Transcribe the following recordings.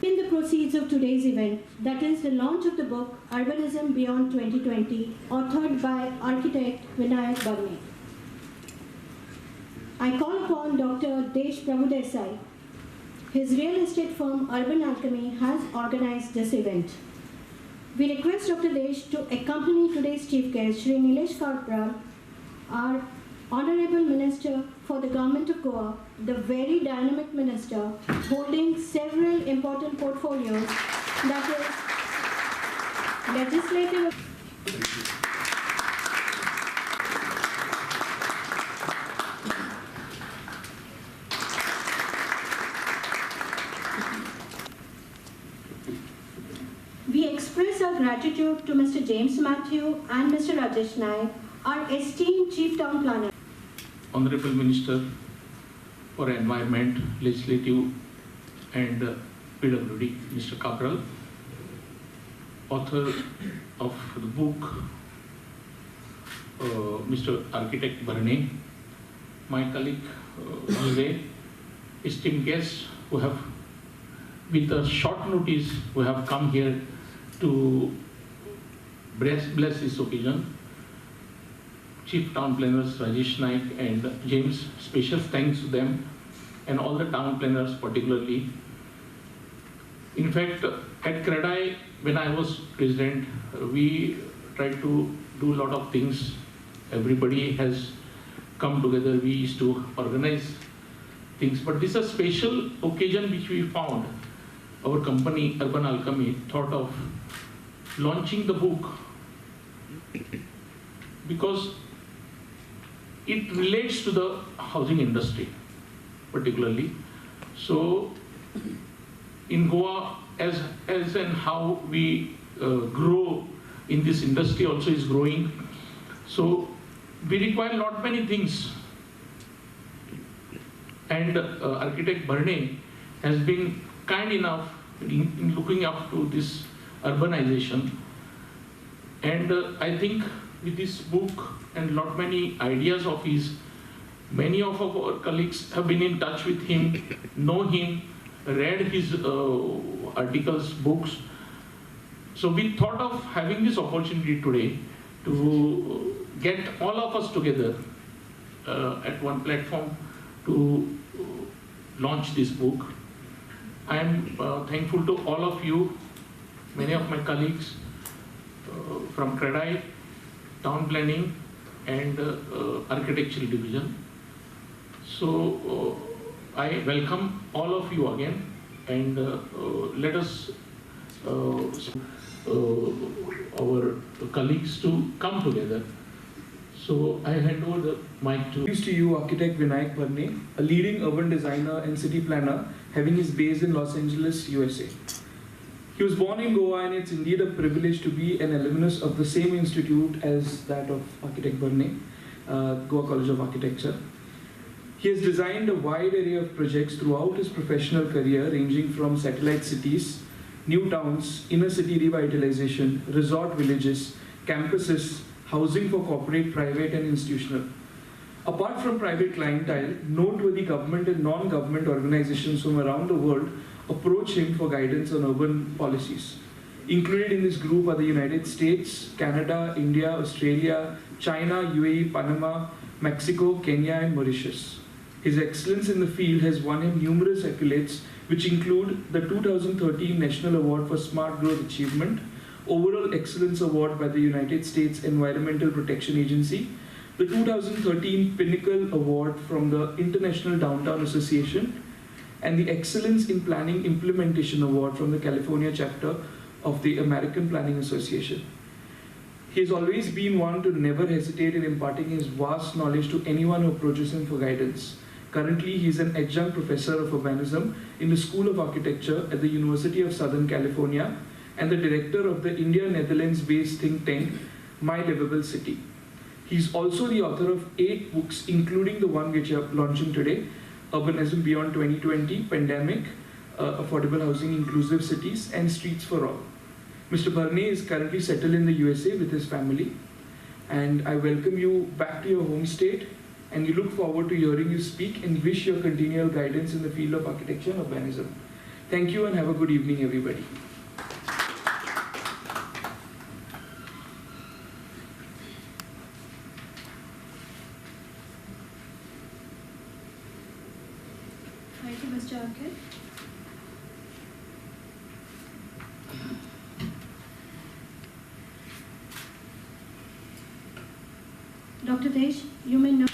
In the proceeds of today's event, that is the launch of the book Urbanism Beyond 2020, authored by architect Vinayak Bharne. I call upon Dr. Desh Prabhudesai. His real estate firm Urban Alchemy has organized this event. We request Dr. Desh to accompany today's chief guest, Shri Nilesh Karpral, our Honorable Minister for the Government of Goa, the very dynamic minister holding several important portfolios, that is legislative. We express our gratitude to Mr. James Matthew and Mr. Rajesh Naik, our esteemed Chief Town Planner. Honorable Minister for Environment, Legislative and PWD, Mr. Kapral, author of the book, Mr. Architect Bharne, my colleague Jose, esteemed guests who have, with a short notice, who have come here to bless this occasion. Chief Town Planners Rajesh Naik and James, special thanks to them and all the town planners particularly. In fact, at CREDAI, when I was president, we tried to do a lot of things. Everybody has come together. We used to organize things, but this is a special occasion which we found. Our company, Urban Alchemy, thought of launching the book because it relates to the housing industry particularly. So in Goa, as and how we grow in this industry also is growing. So we require not many things. And Architect Bharne has been kind enough in looking up to this urbanization. And I think with this book and lot many ideas of his, many of our colleagues have been in touch with him, know him, read his articles, books. So we thought of having this opportunity today to get all of us together at one platform to launch this book. I am thankful to all of you, many of my colleagues from CREDAI, Town Planning and Architectural Division. So I welcome all of you again, and let us our colleagues to come together. So I hand over the mic to you, Architect Vinayak Bharne, a leading urban designer and city planner having his base in Los Angeles, USA. He was born in Goa, and it's indeed a privilege to be an alumnus of the same institute as that of Architect Bharne, Goa College of Architecture. He has designed a wide array of projects throughout his professional career, ranging from satellite cities, new towns, inner city revitalization, resort villages, campuses, housing for corporate, private and institutional. Apart from private clientele, noteworthy government and non-government organizations from around the world approach him for guidance on urban policies. Included in this group are the United States, Canada, India, Australia, China, UAE, Panama, Mexico, Kenya and Mauritius. His excellence in the field has won him numerous accolades, which include the 2013 National Award for Smart Growth Achievement, Overall Excellence Award by the United States Environmental Protection Agency, the 2013 Pinnacle Award from the International Downtown Association, and the Excellence in Planning Implementation Award from the California chapter of the American Planning Association. He has always been one to never hesitate in imparting his vast knowledge to anyone who approaches him for guidance. Currently, he is an adjunct professor of urbanism in the School of Architecture at the University of Southern California and the director of the India-Netherlands-based think tank, My Livable City. He is also the author of 8 books, including the one which we are launching today, Urbanism Beyond 2020, Pandemic, Affordable Housing, Inclusive Cities, and Streets for All. Mr. Bharne is currently settled in the USA with his family, and I welcome you back to your home state and we look forward to hearing you speak and wish your continual guidance in the field of architecture and urbanism. Thank you and have a good evening, everybody. Thank you, Mr. Ankit. Dr. Desh, you may now.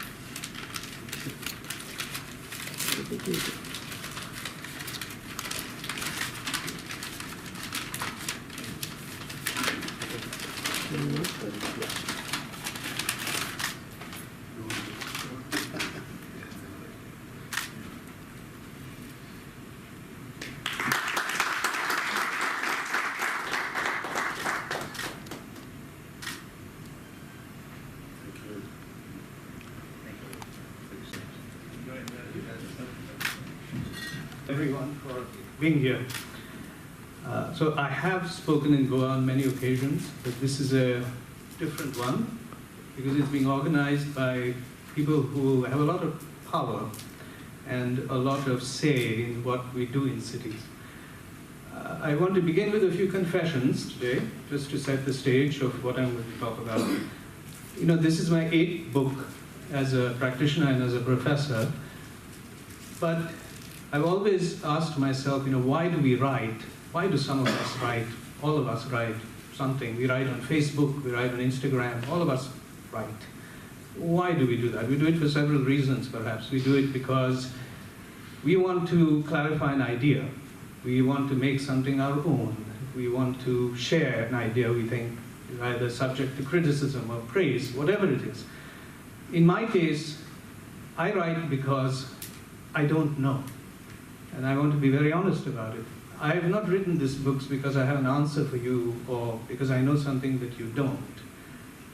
Everyone for being here. So I have spoken in Goa on many occasions, but this is a different one because it's being organized by people who have a lot of power and a lot of say in what we do in cities. I want to begin with a few confessions today, just to set the stage of what I'm going to talk about. You know, this is my 8th book as a practitioner and as a professor, but I've always asked myself, you know, why do we write? Why do some of us write? All of us write something. We write on Facebook, we write on Instagram, all of us write. Why do we do that? We do it for several reasons, perhaps. We do it because we want to clarify an idea. We want to make something our own. We want to share an idea we think is either subject to criticism or praise, whatever it is. In my case, I write because I don't know. And I want to be very honest about it. I have not written these books because I have an answer for you or because I know something that you don't.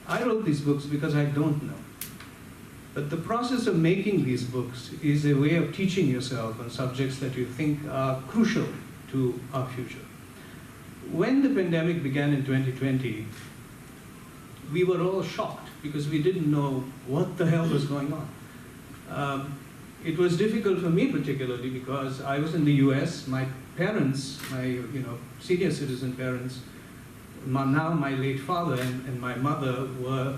I wrote these books because I don't know. But the process of making these books is a way of teaching yourself on subjects that you think are crucial to our future. When the pandemic began in 2020, we were all shocked because we didn't know what the hell was going on. It was difficult for me particularly because I was in the US. My parents, my senior citizen parents, now my late father and my mother were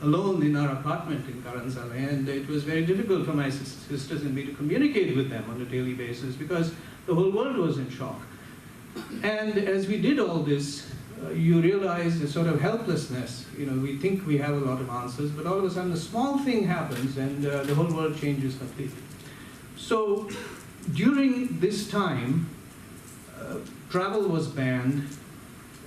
alone in our apartment in Karanzale, and it was very difficult for my sisters and me to communicate with them on a daily basis because the whole world was in shock. And as we did all this, you realize a sort of helplessness. You know, we think we have a lot of answers, but all of a sudden a small thing happens and the whole world changes completely. So during this time, travel was banned.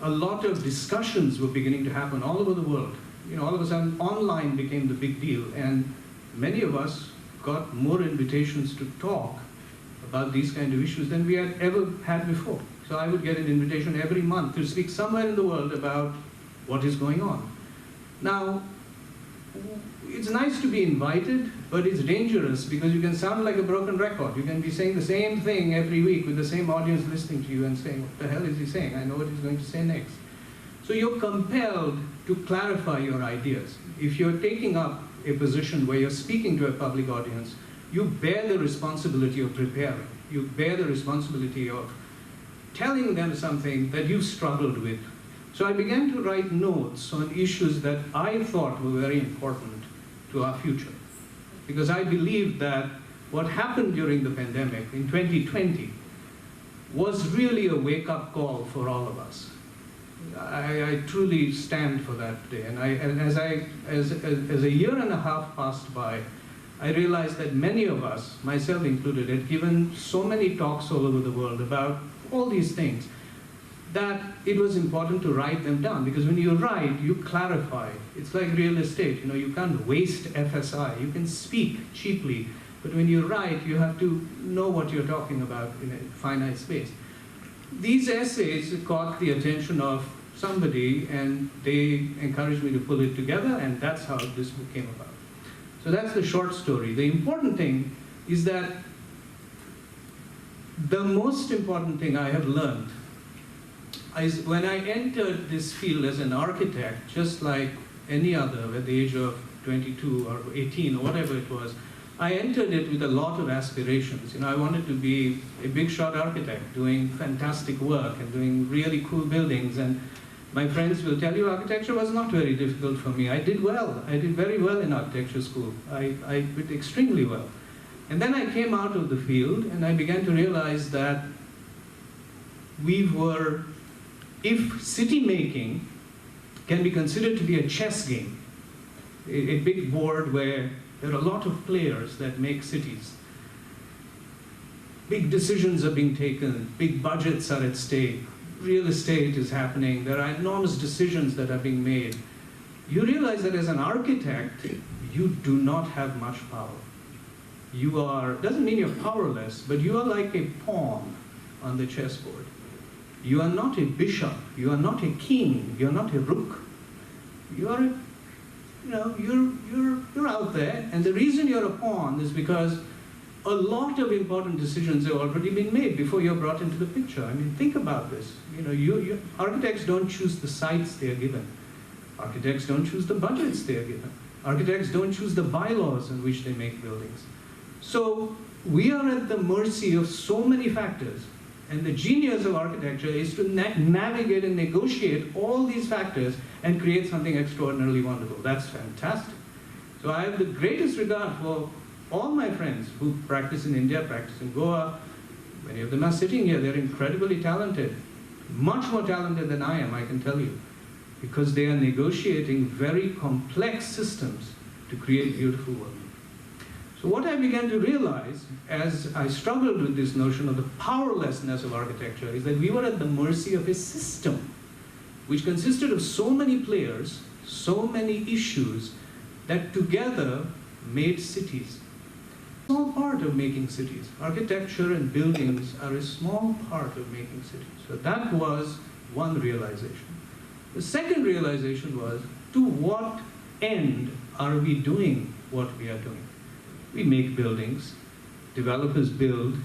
A lot of discussions were beginning to happen all over the world. You know, all of a sudden online became the big deal, and many of us got more invitations to talk about these kind of issues than we had ever had before. So I would get an invitation every month to speak somewhere in the world about what is going on. Now, it's nice to be invited, but it's dangerous because you can sound like a broken record. You can be saying the same thing every week with the same audience listening to you and saying, what the hell is he saying? I know what he's going to say next. So you're compelled to clarify your ideas. If you're taking up a position where you're speaking to a public audience, you bear the responsibility of preparing. You bear the responsibility of telling them something that you struggled with. So I began to write notes on issues that I thought were very important to our future. Because I believed that what happened during the pandemic in 2020 was really a wake-up call for all of us. I truly stand for that today. And as a year and a half passed by, I realized that many of us, myself included, had given so many talks all over the world about all these things that it was important to write them down. Because when you write, you clarify. It's like real estate. You know, you can't waste FSI. You can speak cheaply, but when you write, you have to know what you're talking about in a finite space. These essays caught the attention of somebody, and they encouraged me to pull it together, and that's how this book came about. So that's the short story. The important thing is that the most important thing I have learned is when I entered this field as an architect, just like any other at the age of 22 or 18 or whatever it was, I entered it with a lot of aspirations. I wanted to be a big shot architect doing fantastic work and doing really cool buildings. And my friends will tell you architecture was not very difficult for me. I did well. I did very well in architecture school. I did extremely well. And then I came out of the field and I began to realize that if city making can be considered to be a chess game, a big board where there are a lot of players that make cities. Big decisions are being taken, big budgets are at stake, real estate is happening, there are enormous decisions that are being made. You realize that as an architect, you do not have much power. Doesn't mean you're powerless, but you are like a pawn on the chessboard. You are not a bishop, you are not a king, you're not a rook. You're out there, and the reason you're a pawn is because a lot of important decisions have already been made before you're brought into the picture. I mean, think about this. Architects don't choose the sites they are given. Architects don't choose the budgets they are given. Architects don't choose the bylaws in which they make buildings. So we are at the mercy of so many factors. And the genius of architecture is to navigate and negotiate all these factors and create something extraordinarily wonderful. That's fantastic. So I have the greatest regard for all my friends who practice in India, practice in Goa. Many of them are sitting here. They're incredibly talented, much more talented than I am, I can tell you, because they are negotiating very complex systems to create beautiful work. So what I began to realize as I struggled with this notion of the powerlessness of architecture is that we were at the mercy of a system which consisted of so many players, so many issues, that together made cities. A small part of making cities. Architecture and buildings are a small part of making cities. So that was one realization. The second realization was, to what end are we doing what we are doing? We make buildings, developers build,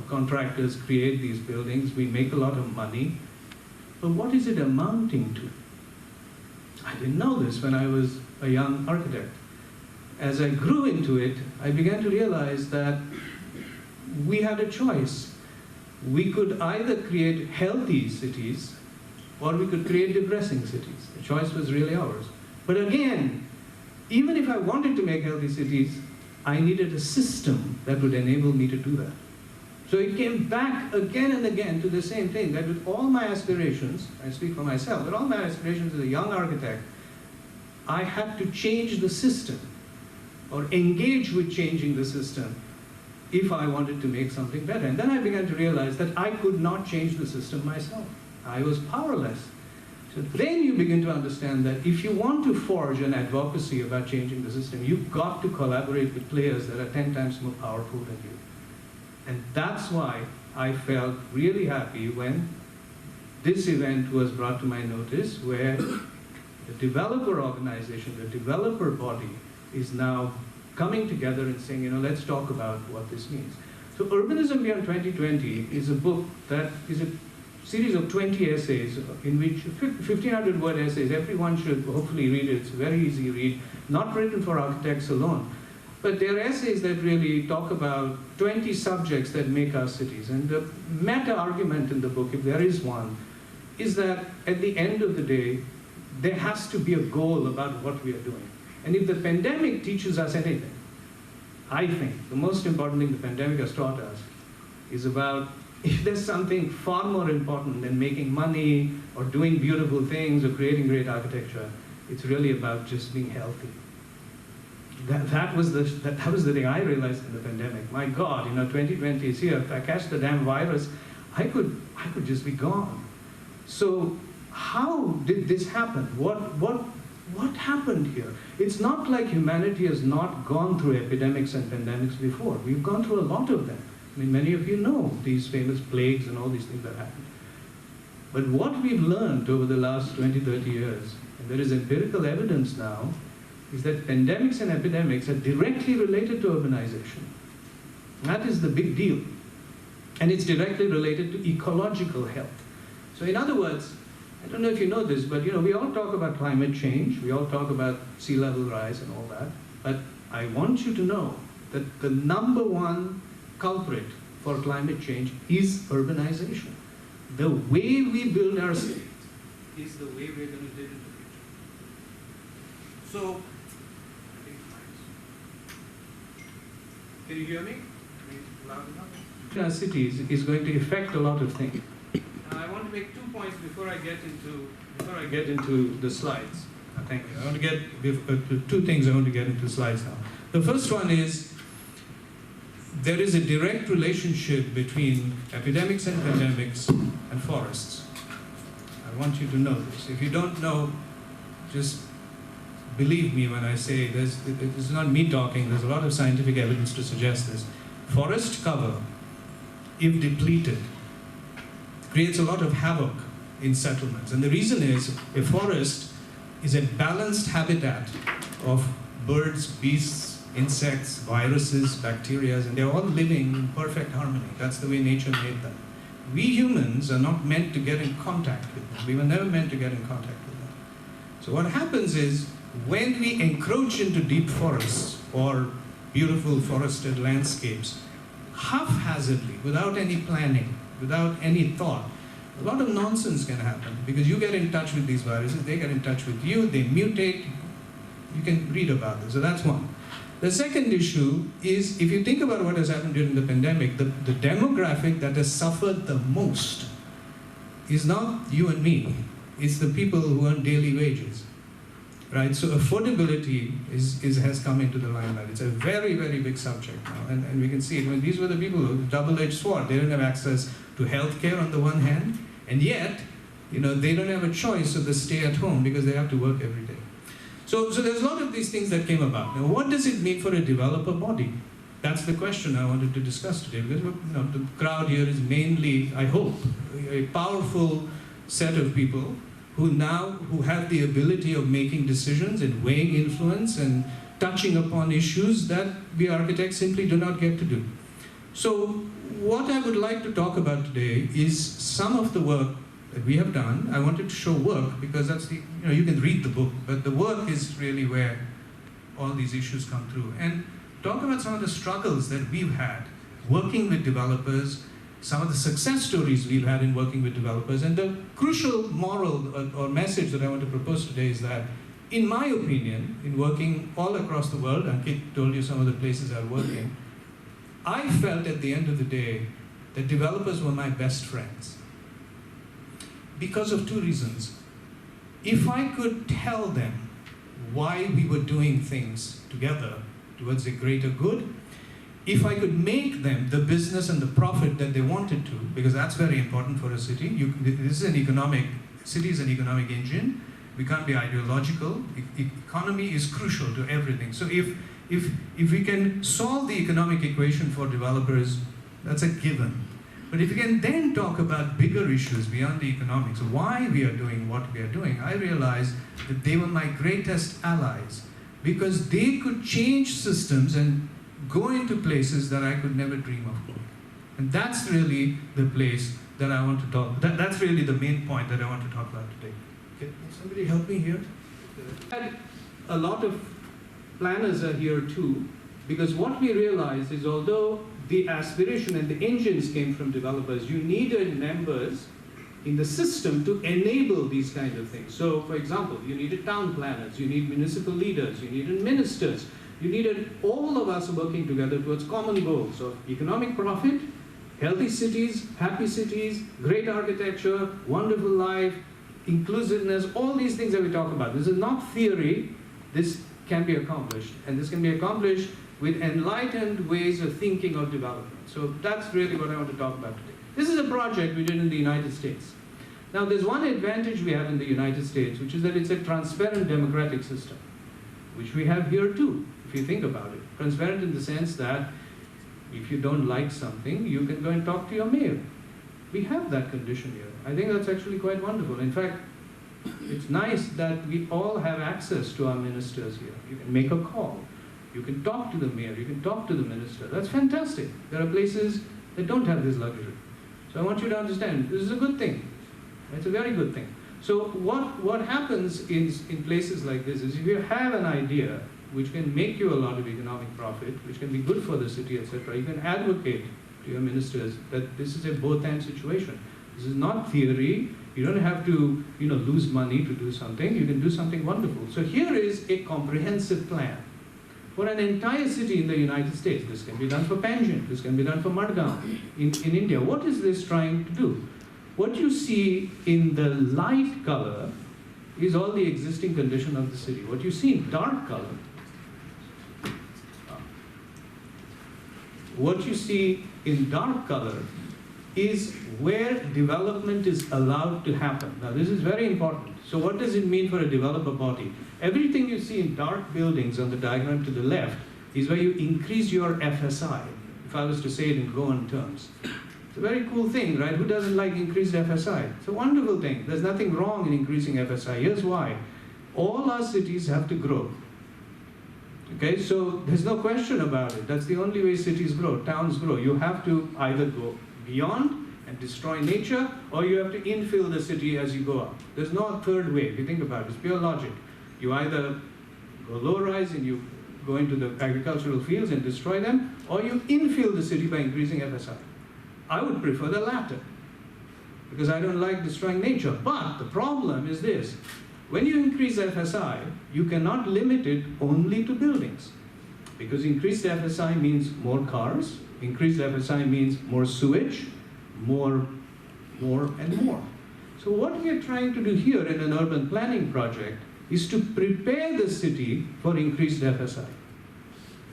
contractors create these buildings, we make a lot of money, but what is it amounting to? I didn't know this when I was a young architect. As I grew into it, I began to realize that we had a choice. We could either create healthy cities or we could create depressing cities. The choice was really ours. But again, even if I wanted to make healthy cities, I needed a system that would enable me to do that. So it came back again and again to the same thing, that with all my aspirations, I speak for myself, but all my aspirations as a young architect, I had to change the system or engage with changing the system if I wanted to make something better. And then I began to realize that I could not change the system myself. I was powerless. So then you begin to understand that if you want to forge an advocacy about changing the system, you've got to collaborate with players that are 10 times more powerful than you. And that's why I felt really happy when this event was brought to my notice, where the developer organization, the developer body, is now coming together and saying, let's talk about what this means. So Urbanism Beyond 2020 is a book that is a series of 20 essays in which 1,500 word essays. Everyone should hopefully read it. It's a very easy read, not written for architects alone. But they're essays that really talk about 20 subjects that make our cities. And the meta-argument in the book, if there is one, is that at the end of the day, there has to be a goal about what we are doing. And if the pandemic teaches us anything, I think the most important thing the pandemic has taught us is about, if there's something far more important than making money or doing beautiful things or creating great architecture, it's really about just being healthy. That was the thing I realized in the pandemic. My God, 2020 is here. If I catch the damn virus, I could just be gone. So how did this happen? What happened here? It's not like humanity has not gone through epidemics and pandemics before. We've gone through a lot of them. I mean, many of you know these famous plagues and all these things that happened. But what we've learned over the last 20, 30 years, and there is empirical evidence now, is that pandemics and epidemics are directly related to urbanization. That is the big deal. And it's directly related to ecological health. So in other words, I don't know if you know this, but we all talk about climate change, we all talk about sea level rise and all that, but I want you to know that the number one culprit for climate change is urbanization. The way we build our cities is the way we're going to live in the future. So, I think can you hear me? Loud enough? Our cities is going to affect a lot of things. Now, I want to make 2 points before I get into the slides. Thank you. I want to get 2 things I want to get into slides now. The first one is there is a direct relationship between epidemics and pandemics and forests. I want you to know this. If you don't know, just believe me when I say this. This is not me talking. There's a lot of scientific evidence to suggest this. Forest cover, if depleted, creates a lot of havoc in settlements. And the reason is a forest is a balanced habitat of birds, beasts, insects, viruses, bacteria, and they're all living in perfect harmony. That's the way nature made them. We humans are not meant to get in contact with them. We were never meant to get in contact with them. So what happens is, when we encroach into deep forests or beautiful forested landscapes, haphazardly, without any planning, without any thought, a lot of nonsense can happen because you get in touch with these viruses, they get in touch with you, they mutate. You can read about this. So that's one. The second issue is, if you think about what has happened during the pandemic, the demographic that has suffered the most is not you and me. It's the people who earn daily wages. Right? So affordability has come into the limelight. It's a very, very big subject now. And we can see it. I mean, these were the people who double-edged sword. They didn't have access to healthcare on the one hand, and yet, they don't have a choice, so they stay at home because they have to work every day. So there's a lot of these things that came about. Now, what does it mean for a developer body? That's the question I wanted to discuss today, because the crowd here is mainly, I hope, a powerful set of people who have the ability of making decisions and weighing influence and touching upon issues that we architects simply do not get to do. So what I would like to talk about today is some of the work that we have done. I wanted to show work because that's you can read the book, but the work is really where all these issues come through. And talk about some of the struggles that we've had working with developers, some of the success stories we've had in working with developers. And the crucial moral or message that I want to propose today is that, in my opinion, in working all across the world, Ankit told you some of the places I work in, I felt at the end of the day that developers were my best friends. Because of 2 reasons. If I could tell them why we were doing things together towards a greater good, if I could make them the business and the profit that they wanted to, because that's very important for a city. City is an economic engine. We can't be ideological. Economy is crucial to everything. So if we can solve the economic equation for developers, that's a given. But if we can then talk about bigger issues beyond the economics, why we are doing what we are doing, I realized that they were my greatest allies because they could change systems and go into places that I could never dream of going. And that's really the place that I want to talk. That's really the main point that I want to talk about today. Can somebody help me here? And a lot of planners are here too, because what we realized is, although the aspiration and the engines came from developers, you needed members in the system to enable these kind of things. So, for example, you needed town planners, you need municipal leaders, you needed ministers, you needed all of us working together towards common goals of economic profit, healthy cities, happy cities, great architecture, wonderful life, inclusiveness, all these things that we talk about. This is not theory, this can be accomplished. And this can be accomplished with enlightened ways of thinking of development. So that's really what I want to talk about today. This is a project we did in the United States. Now there's one advantage we have in the United States, which is that it's a transparent democratic system, which we have here too, if you think about it. Transparent in the sense that if you don't like something, you can go and talk to your mayor. We have that condition here. I think that's actually quite wonderful. In fact, it's nice that we all have access to our ministers here. You can make a call. You can talk to the mayor. You can talk to the minister. That's fantastic. There are places that don't have this luxury. So I want you to understand, this is a good thing. It's a very good thing. So what happens in places like this is if you have an idea which can make you a lot of economic profit, which can be good for the city, etc., you can advocate to your ministers that this is a both-and situation. This is not theory. You don't have to, lose money to do something. You can do something wonderful. So here is a comprehensive plan for an entire city in the United States. This can be done for Panjim. This can be done for Madgaon in India. What is this trying to do? What you see in the light color is all the existing condition of the city. What you see in dark color, is where development is allowed to happen. Now this is very important. So what does it mean for a developer body? Everything you see in dark buildings on the diagram to the left is where you increase your FSI, if I was to say it in Goan terms. It's a very cool thing, right? Who doesn't like increased FSI? It's a wonderful thing. There's nothing wrong in increasing FSI. Here's why. All our cities have to grow. Okay, so there's no question about it. That's the only way cities grow, towns grow. You have to either go beyond and destroy nature, or you have to infill the city as you go up. There's no third way. If you think about it, it's pure logic. You either go low-rise and you go into the agricultural fields and destroy them, or you infill the city by increasing FSI. I would prefer the latter, because I don't like destroying nature. But the problem is this. When you increase FSI, you cannot limit it only to buildings, because increased FSI means more cars, increased FSI means more sewage, more and more. So what we are trying to do here in an urban planning project is to prepare the city for increased FSI.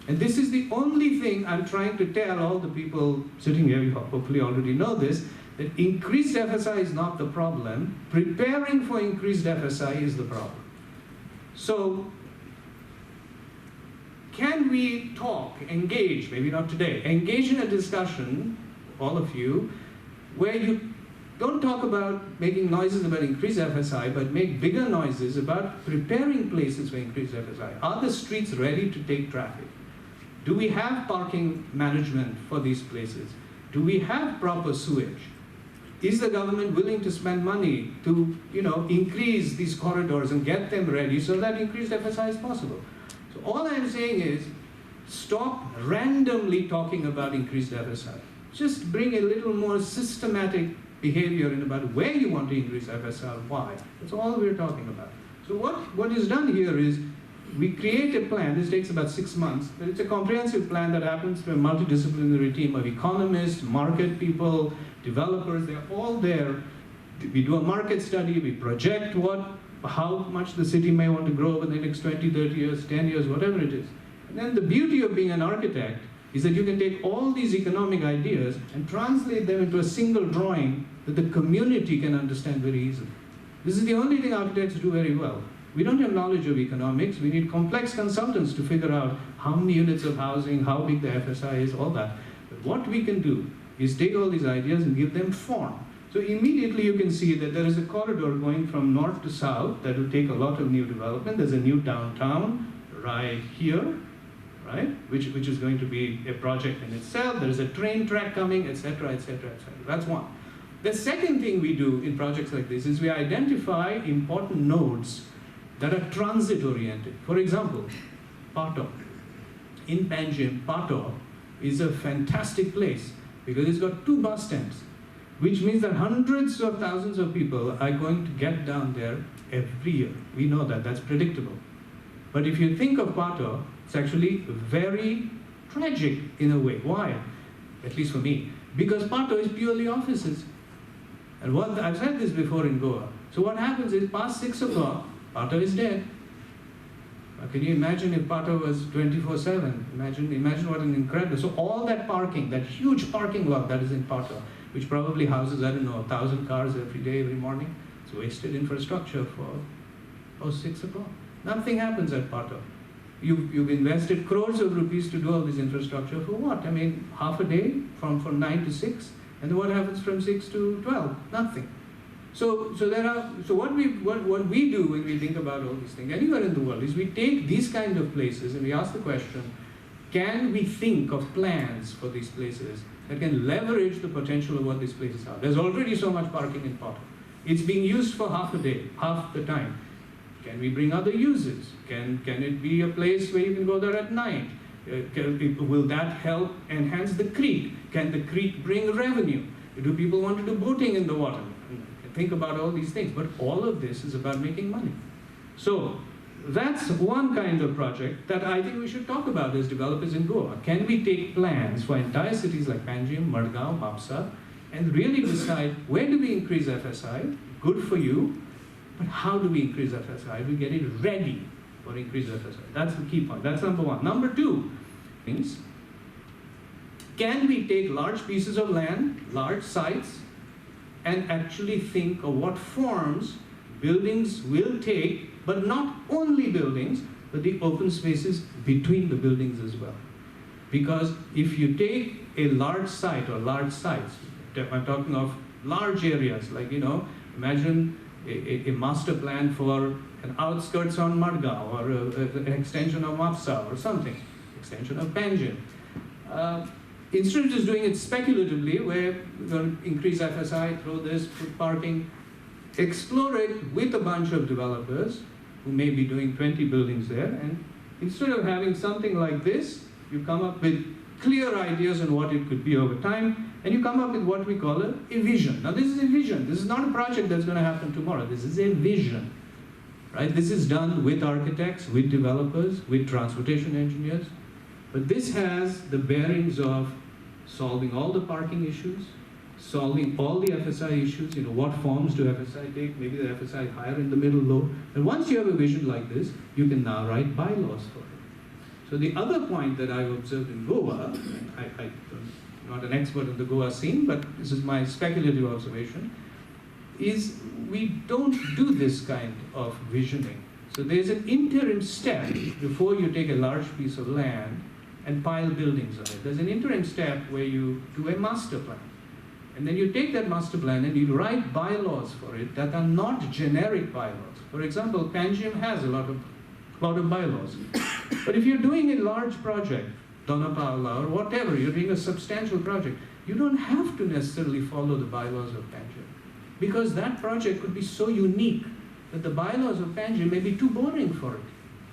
And this is the only thing I'm trying to tell all the people sitting here, you hopefully already know this, that increased FSI is not the problem. Preparing for increased FSI is the problem. So can we talk, engage, maybe not today, engage in a discussion, all of you, where you don't talk about making noises about increased FSI, but make bigger noises about preparing places for increased FSI. Are the streets ready to take traffic? Do we have parking management for these places? Do we have proper sewage? Is the government willing to spend money to, increase these corridors and get them ready so that increased FSI is possible? So all I'm saying is, stop randomly talking about increased FSI. Just bring a little more systematic behavior in about where you want to increase FSI, why. That's all we're talking about. So what is done here is, we create a plan. This takes about 6 months, but it's a comprehensive plan that happens to a multidisciplinary team of economists, market people, developers. They're all there. We do a market study. We project how much the city may want to grow over the next 20, 30 years, 10 years, whatever it is. And then the beauty of being an architect is that you can take all these economic ideas and translate them into a single drawing that the community can understand very easily. This is the only thing architects do very well. We don't have knowledge of economics. We need complex consultants to figure out how many units of housing, how big the FSI is, all that. But what we can do is take all these ideas and give them form. So immediately you can see that there is a corridor going from north to south that will take a lot of new development. There's a new downtown right here, right? Which is going to be a project in itself. There's a train track coming, etc., etc., etc. That's one. The second thing we do in projects like this is we identify important nodes that are transit-oriented. For example, Pato. In Panjim, Pato is a fantastic place because it's got 2 bus stands, which means that hundreds of thousands of people are going to get down there every year. We know that, that's predictable. But if you think of Pato, it's actually very tragic in a way. Why? At least for me. Because Pato is purely offices. And I've said this before in Goa. So what happens is past 6 o'clock, Pato is dead. Can you imagine if Pato was 24/7? Imagine what an incredible. So all that parking, that huge parking lot that is in Pato, which probably houses, 1,000 cars every day, every morning, it's wasted infrastructure for 6 o'clock. Nothing happens at Pato. You've invested crores of rupees to do all this infrastructure for what? Half a day from 9 to 6, and then what happens from 6 to 12? Nothing. So what we do when we think about all these things anywhere in the world is we take these kind of places and we ask the question, can we think of plans for these places that can leverage the potential of what these places are? There's already so much parking in Pato. It's being used for half a day, half the time. Can we bring other users? Can it be a place where you can go there at night? Will that help enhance the creek? Can the creek bring revenue? Do people want to do boating in the water? Think about all these things, but all of this is about making money. So that's one kind of project that I think we should talk about as developers in Goa. Can we take plans for entire cities like Panjim, Madgaon, Mapsa, and really decide where do we increase FSI? Good for you, but how do we increase FSI? We get it ready for increased FSI. That's the key point. That's number one. Number two means, can we take large pieces of land, large sites, and actually think of what forms buildings will take, but not only buildings, but the open spaces between the buildings as well. Because if you take a large site or large sites, I'm talking of large areas, like, imagine a master plan for an outskirts on Madgaon, or an extension of Mapsa or something, extension of Panjim. Instead of just doing it speculatively, where we're going to increase FSI, throw this, put parking, explore it with a bunch of developers who may be doing 20 buildings there, and instead of having something like this, you come up with clear ideas on what it could be over time, and you come up with what we call a vision. Now this is a vision. This is not a project that's going to happen tomorrow. This is a vision, right? This is done with architects, with developers, with transportation engineers. But this has the bearings of solving all the parking issues, solving all the FSI issues. What forms do FSI take? Maybe the FSI higher, in the middle, low. And once you have a vision like this, you can now write bylaws for it. So the other point that I've observed in Goa, I'm not an expert in the Goa scene, but this is my speculative observation, is we don't do this kind of visioning. So there's an interim step before you take a large piece of land and pile buildings on it. There's an interim step where you do a master plan. And then you take that master plan and you write bylaws for it that are not generic bylaws. For example, Panjim has a lot of bylaws. But if you're doing a large project, Donapala or whatever, you're doing a substantial project, you don't have to necessarily follow the bylaws of Panjim. Because that project could be so unique that the bylaws of Panjim may be too boring for it.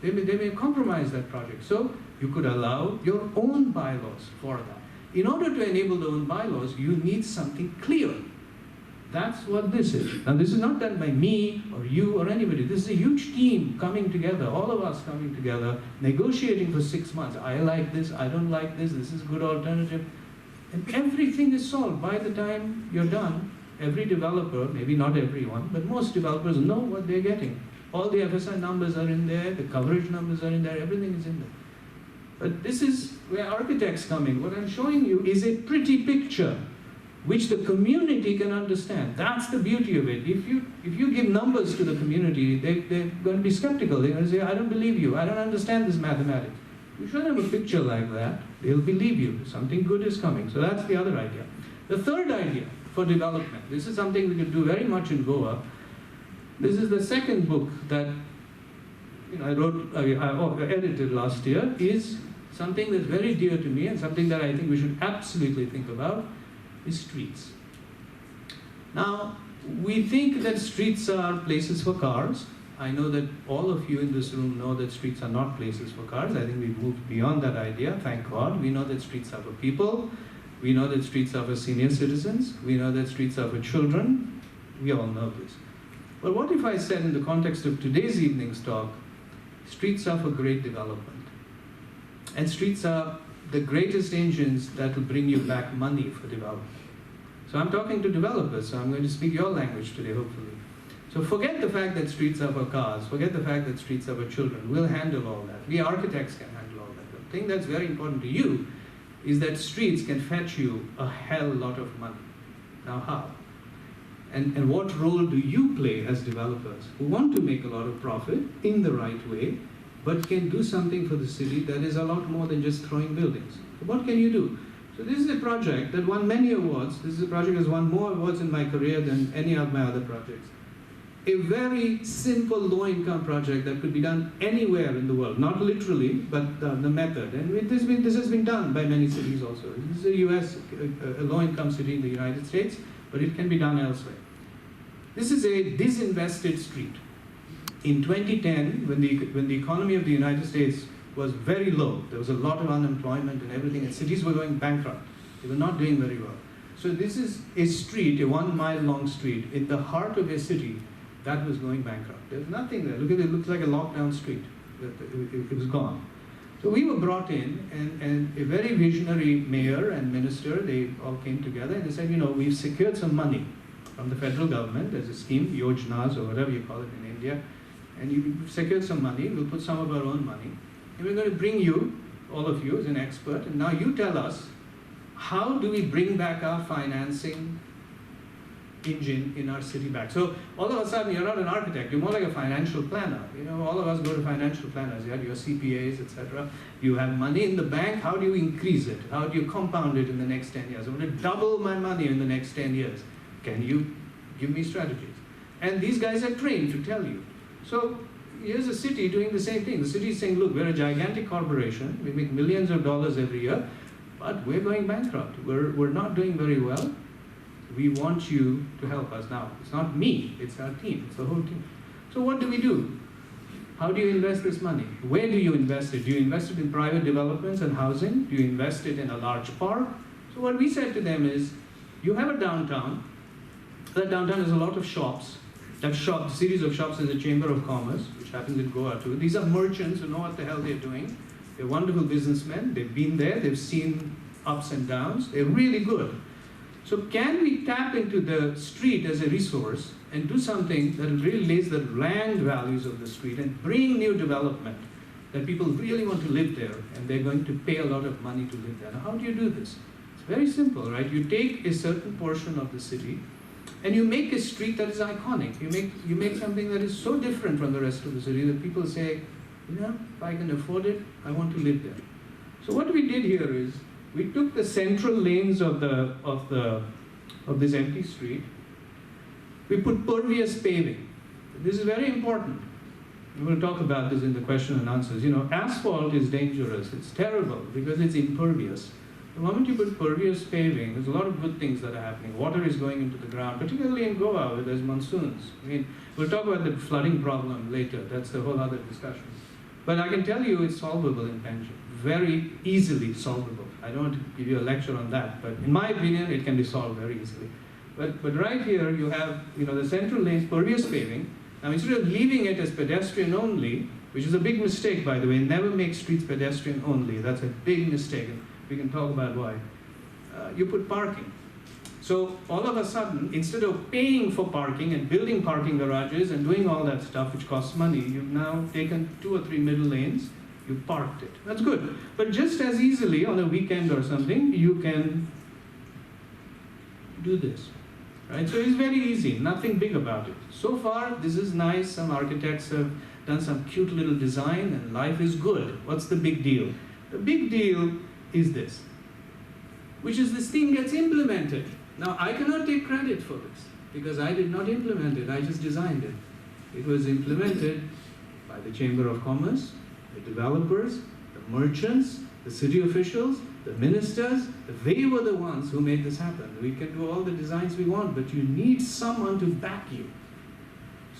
They may compromise that project. So you could allow your own bylaws for that. In order to enable the own bylaws, you need something clear. That's what this is. Now, this is not done by me or you or anybody. This is a huge team coming together, all of us coming together, negotiating for 6 months. I like this, I don't like this, this is a good alternative. And everything is solved. By the time you're done, every developer, maybe not everyone, but most developers know what they're getting. All the FSI numbers are in there, the coverage numbers are in there, everything is in there. But this is where architects come in. What I'm showing you is a pretty picture which the community can understand. That's the beauty of it. If you give numbers to the community, they're going to be skeptical. They're going to say, I don't believe you. I don't understand this mathematics. You show them a picture like that, they'll believe you. Something good is coming. So that's the other idea. The third idea for development, this is something we could do very much in Goa. This is the second book that I edited last year, is something that's very dear to me and something that I think we should absolutely think about, is streets. Now, we think that streets are places for cars. I know that all of you in this room know that streets are not places for cars. I think we've moved beyond that idea, thank God. We know that streets are for people. We know that streets are for senior citizens. We know that streets are for children. We all know this. But what if I said, in the context of today's evening's talk, streets are for great development. And streets are the greatest engines that will bring you back money for development. So I'm talking to developers, so I'm going to speak your language today, hopefully. So forget the fact that streets are for cars, forget the fact that streets are for children. We'll handle all that. We architects can handle all that. The thing that's very important to you is that streets can fetch you a hell lot of money. Now how? And what role do you play as developers who want to make a lot of profit in the right way, but can do something for the city that is a lot more than just throwing buildings? So what can you do? So this is a project that won many awards. This is a project that has won more awards in my career than any of my other projects. A very simple low-income project that could be done anywhere in the world, not literally, but the method. And this has been done by many cities also. This is a low-income city in the United States, but it can be done elsewhere. This is a disinvested street. In 2010, when the economy of the United States was very low, there was a lot of unemployment and everything, and cities were going bankrupt. They were not doing very well. So this is a street, a 1 mile long street, in the heart of a city that was going bankrupt. There's nothing there. Look at it, it looks like a lockdown street. It was gone. So we were brought in, and a very visionary mayor and minister, they all came together and they said, you know, we've secured some money from the federal government. There's a scheme, Yojnas or whatever you call it in India, and you've secured some money. We'll put some of our own money, and we're going to bring you, all of you as an expert, and now you tell us, how do we bring back our financing engine in our city back? So all of a sudden, you're not an architect, you're more like a financial planner. You know, all of us go to financial planners, you have your CPAs, etc. You have money in the bank, how do you increase it? How do you compound it in the next 10 years? I want to double my money in the next 10 years. Can you give me strategies? And these guys are trained to tell you. So here's a city doing the same thing. The city is saying, look, we're a gigantic corporation, we make millions of dollars every year, but we're going bankrupt. We're not doing very well. We want you to help us now. It's not me, it's our team, it's the whole team. So what do we do? How do you invest this money? Where do you invest it? Do you invest it in private developments and housing? Do you invest it in a large park? So what we said to them is, you have a downtown. That downtown is a lot of shops. That shop, the series of shops is the Chamber of Commerce, which happens in Goa too. These are merchants who know what the hell they're doing. They're wonderful businessmen. They've been there. They've seen ups and downs. They're really good. So can we tap into the street as a resource and do something that really lays the land values of the street and bring new development that people really want to live there and they're going to pay a lot of money to live there? Now, how do you do this? It's very simple, right? You take a certain portion of the city and you make a street that is iconic. You make something that is so different from the rest of the city that people say, you know, if I can afford it, I want to live there. So what we did here is, we took the central lanes of this empty street. We put pervious paving. This is very important. We will talk about this in the question and answers. You know, asphalt is dangerous. It's terrible because it's impervious. The moment you put pervious paving, there's a lot of good things that are happening. Water is going into the ground, particularly in Goa where there's monsoons. I mean, we'll talk about the flooding problem later. That's a whole other discussion. But I can tell you it's solvable in Panjim. Very easily solvable. I don't want to give you a lecture on that, but in my opinion, it can be solved very easily. But right here, you have, you know, the central lanes, pervious paving. Now, instead of leaving it as pedestrian only, which is a big mistake, by the way, never make streets pedestrian only. That's a big mistake, and we can talk about why. You put parking. So all of a sudden, instead of paying for parking and building parking garages and doing all that stuff, which costs money, you've now taken 2 or 3 middle lanes, you parked it. That's good. But just as easily on a weekend or something, you can do this. Right? So it's very easy, nothing big about it. So far, this is nice. Some architects have done some cute little design and life is good. What's the big deal? The big deal is this, which is this thing gets implemented. Now, I cannot take credit for this because I did not implement it. I just designed it. It was implemented by the Chamber of Commerce, the developers, the merchants, the city officials, the ministers. They were the ones who made this happen. We can do all the designs we want, but you need someone to back you.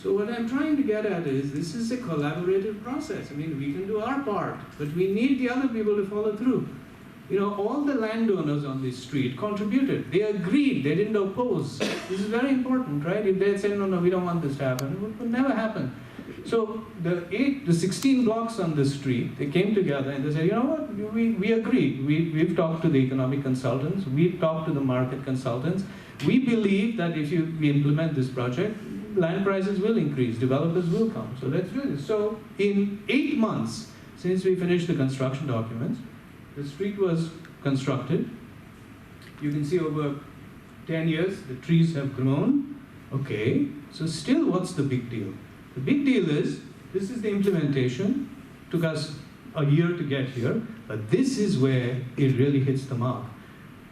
So what I'm trying to get at is, this is a collaborative process. I mean, we can do our part, but we need the other people to follow through. You know, all the landowners on this street contributed. They agreed, they didn't oppose. This is very important, right? If they said, no, no, we don't want this to happen, it would never happen. So the 16 blocks on this street, they came together and they said, you know what, we agree. We've talked to the economic consultants, we've talked to the market consultants. We believe that if we implement this project, land prices will increase, developers will come. So let's do this. So in 8 months, since we finished the construction documents, the street was constructed. You can see over 10 years, the trees have grown. Okay, so still what's the big deal? The big deal is, this is the implementation. Took us a year to get here, but this is where it really hits the mark.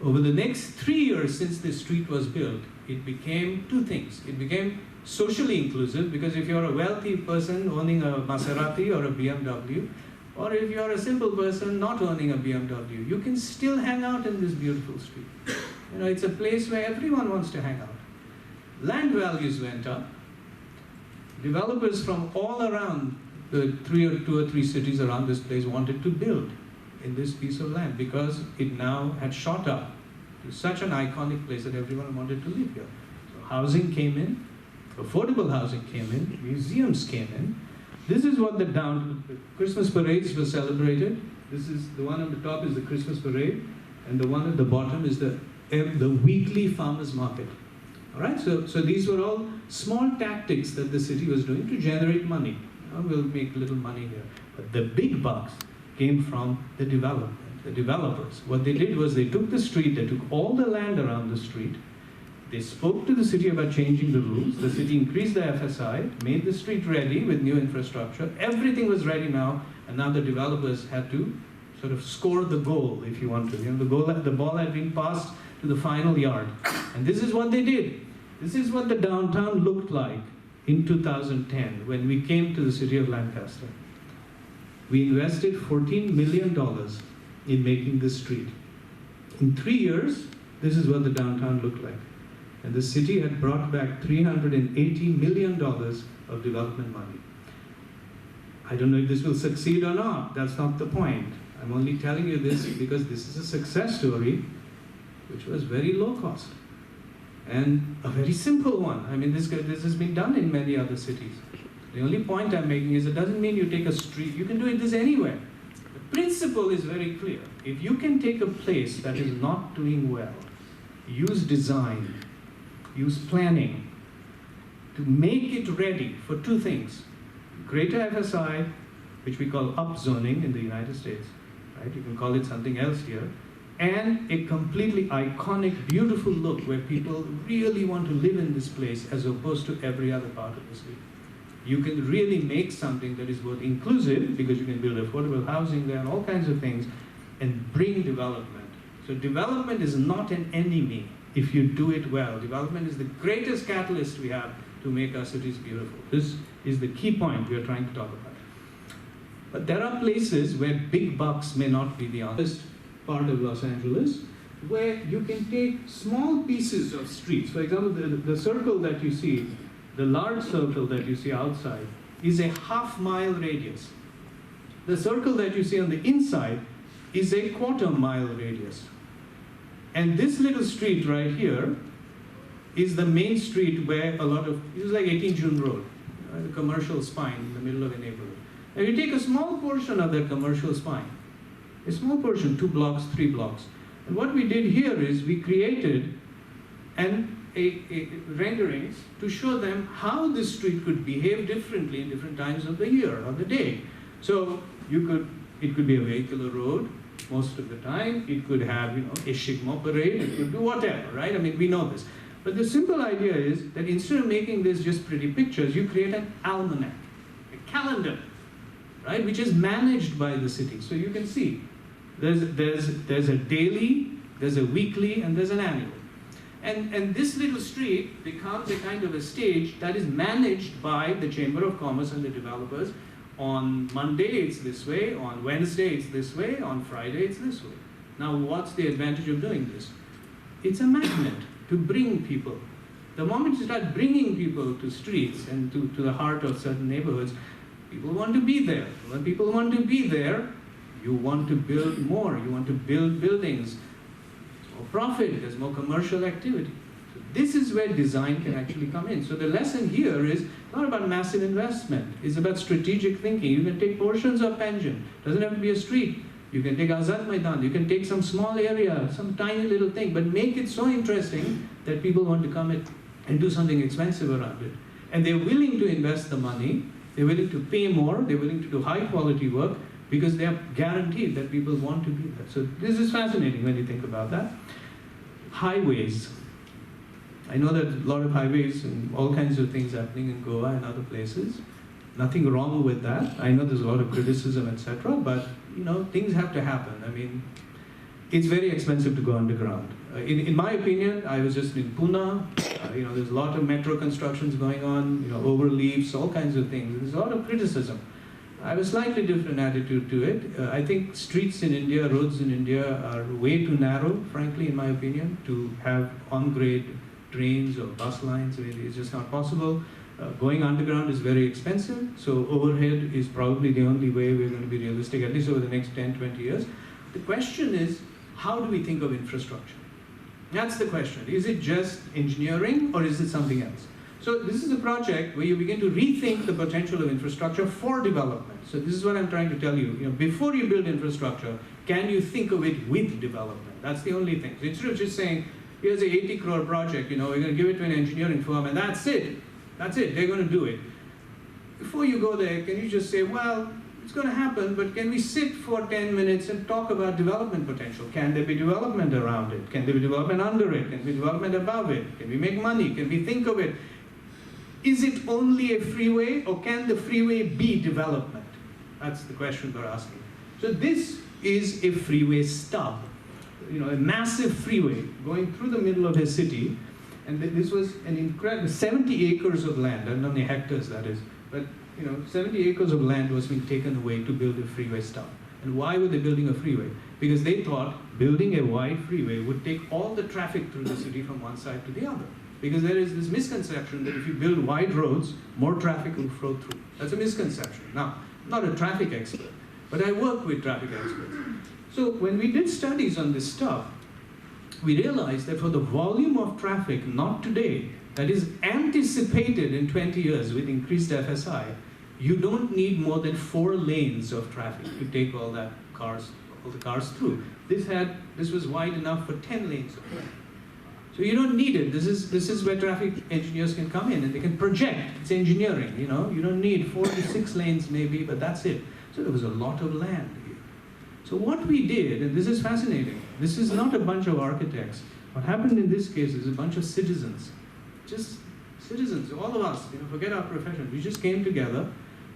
Over the next 3 years since this street was built, it became 2 things. It became socially inclusive, because if you're a wealthy person owning a Maserati or a BMW, or if you're a simple person not owning a BMW, you can still hang out in this beautiful street. You know, it's a place where everyone wants to hang out. land values went up. Developers from all around the two or three cities around this place wanted to build in this piece of land because it now had shot up to such an iconic place that everyone wanted to live here. So housing came in, affordable housing came in, museums came in. This is what the Christmas parades were celebrated. This is the one on the top is the Christmas parade, and the one at the bottom is the weekly farmers market. All right, so these were all small tactics that the city was doing to generate money. We'll make little money here. But the big bucks came from the development, the developers. What they did was they took the street, they took all the land around the street, they spoke to the city about changing the rules, the city increased the FSI, made the street ready with new infrastructure, everything was ready now, and now the developers had to sort of score the goal, if you want to. The ball had been passed to the final yard. And this is what they did. This is what the downtown looked like in 2010 when we came to the city of Lancaster. We invested $14 million in making this street. In 3 years, this is what the downtown looked like. And the city had brought back $380 million of development money. I don't know if this will succeed or not. That's not the point. I'm only telling you this because this is a success story which was very low cost and a very simple one. I mean, this has been done in many other cities. The only point I'm making is it doesn't mean you take a street. You can do this anywhere. The principle is very clear. If you can take a place that is not doing well, use design, use planning to make it ready for two things. Greater FSI, which we call upzoning in the United States, right? You can call it something else here, and a completely iconic, beautiful look where people really want to live in this place as opposed to every other part of the city. You can really make something that is both inclusive, because you can build affordable housing there and all kinds of things, and bring development. So development is not an enemy if you do it well. Development is the greatest catalyst we have to make our cities beautiful. This is the key point we are trying to talk about. But there are places where big bucks may not be the honest part of Los Angeles, where you can take small pieces of streets. For example, the circle that you see, the large circle that you see outside, is a half-mile radius. The circle that you see on the inside is a quarter-mile radius. And this little street right here is the main street where a lot of, this is like 18 June Road, the commercial spine in the middle of a neighborhood. And you take a small portion of that commercial spine, a small portion, 2 blocks, 3 blocks. And what we did here is we created renderings to show them how this street could behave differently in different times of the year, of the day. So it could be a vehicular road most of the time. It could have, a Shigmo parade. It could do whatever, right? I mean, we know this. But the simple idea is that instead of making this just pretty pictures, you create an almanac, a calendar, right, which is managed by the city. So you can see there's a daily, there's a weekly, and there's an annual. And this little street becomes a kind of a stage that is managed by the Chamber of Commerce and the developers. On Monday, it's this way. On Wednesday, it's this way. On Friday, it's this way. Now, what's the advantage of doing this? It's a magnet to bring people. The moment you start bringing people to streets and to the heart of certain neighborhoods, people want to be there. When people want to be there, you want to build more. You want to build buildings. There's more profit. There's more commercial activity. So this is where design can actually come in. So the lesson here is not about massive investment. It's about strategic thinking. You can take portions of Pension. It doesn't have to be a street. You can take Azad Maidan. You can take some small area, some tiny little thing, but make it so interesting that people want to come in and do something expensive around it. And they're willing to invest the money. They're willing to pay more. They're willing to do high quality work because they are guaranteed that people want to be there. So this is fascinating when you think about that. Highways. I know that a lot of highways and all kinds of things happening in Goa and other places. Nothing wrong with that. I know there's a lot of criticism, etc. But things have to happen. I mean, it's very expensive to go underground. In my opinion, I was just in Pune. There's a lot of metro constructions going on. Overleaps, all kinds of things. There's a lot of criticism. I have a slightly different attitude to it. I think streets in India, roads in India are way too narrow, frankly, in my opinion, to have on-grade trains or bus lines. It's just not possible. Going underground is very expensive, so overhead is probably the only way we're going to be realistic, at least over the next 10, 20 years. The question is, how do we think of infrastructure? That's the question. Is it just engineering or is it something else? So this is a project where you begin to rethink the potential of infrastructure for development. So this is what I'm trying to tell you. Before you build infrastructure, can you think of it with development? That's the only thing. So instead of just saying, here's a 80 crore project, we're going to give it to an engineering firm and that's it. That's it, they're going to do it. Before you go there, can you just say, well, it's going to happen, but can we sit for 10 minutes and talk about development potential? Can there be development around it? Can there be development under it? Can there be development above it? Can we make money? Can we think of it? Is it only a freeway, or can the freeway be development? That's the question we're asking. So this is a freeway stub, a massive freeway going through the middle of a city. And this was an incredible 70 acres of land. I don't know how many hectares that is, but 70 acres of land was being taken away to build a freeway stub. And why were they building a freeway? Because they thought building a wide freeway would take all the traffic through the city from one side to the other. Because there is this misconception that if you build wide roads, more traffic will flow through. That's a misconception. Now, I'm not a traffic expert, but I work with traffic experts. So when we did studies on this stuff, we realized that for the volume of traffic, not today, that is anticipated in 20 years with increased FSI, you don't need more than 4 lanes of traffic to take all the cars through. This was wide enough for 10 lanes of traffic. So you don't need it. This is where traffic engineers can come in and they can project. It's engineering, You don't need 4 to 6 lanes maybe, but that's it. So there was a lot of land here. So what we did, and this is fascinating, this is not a bunch of architects. What happened in this case is a bunch of citizens. Just citizens, all of us, forget our profession. We just came together.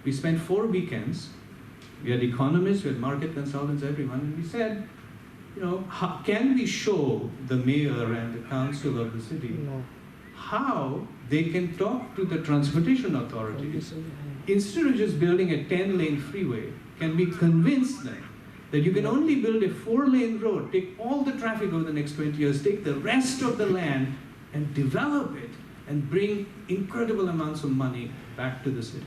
We spent 4 weekends. We had economists, we had market consultants, everyone, and we said, can we show the mayor and the council of the city how they can talk to the transportation authorities instead of just building a 10-lane freeway? Can we convince them that you can only build a 4-lane road, take all the traffic over the next 20 years, take the rest of the land and develop it and bring incredible amounts of money back to the city?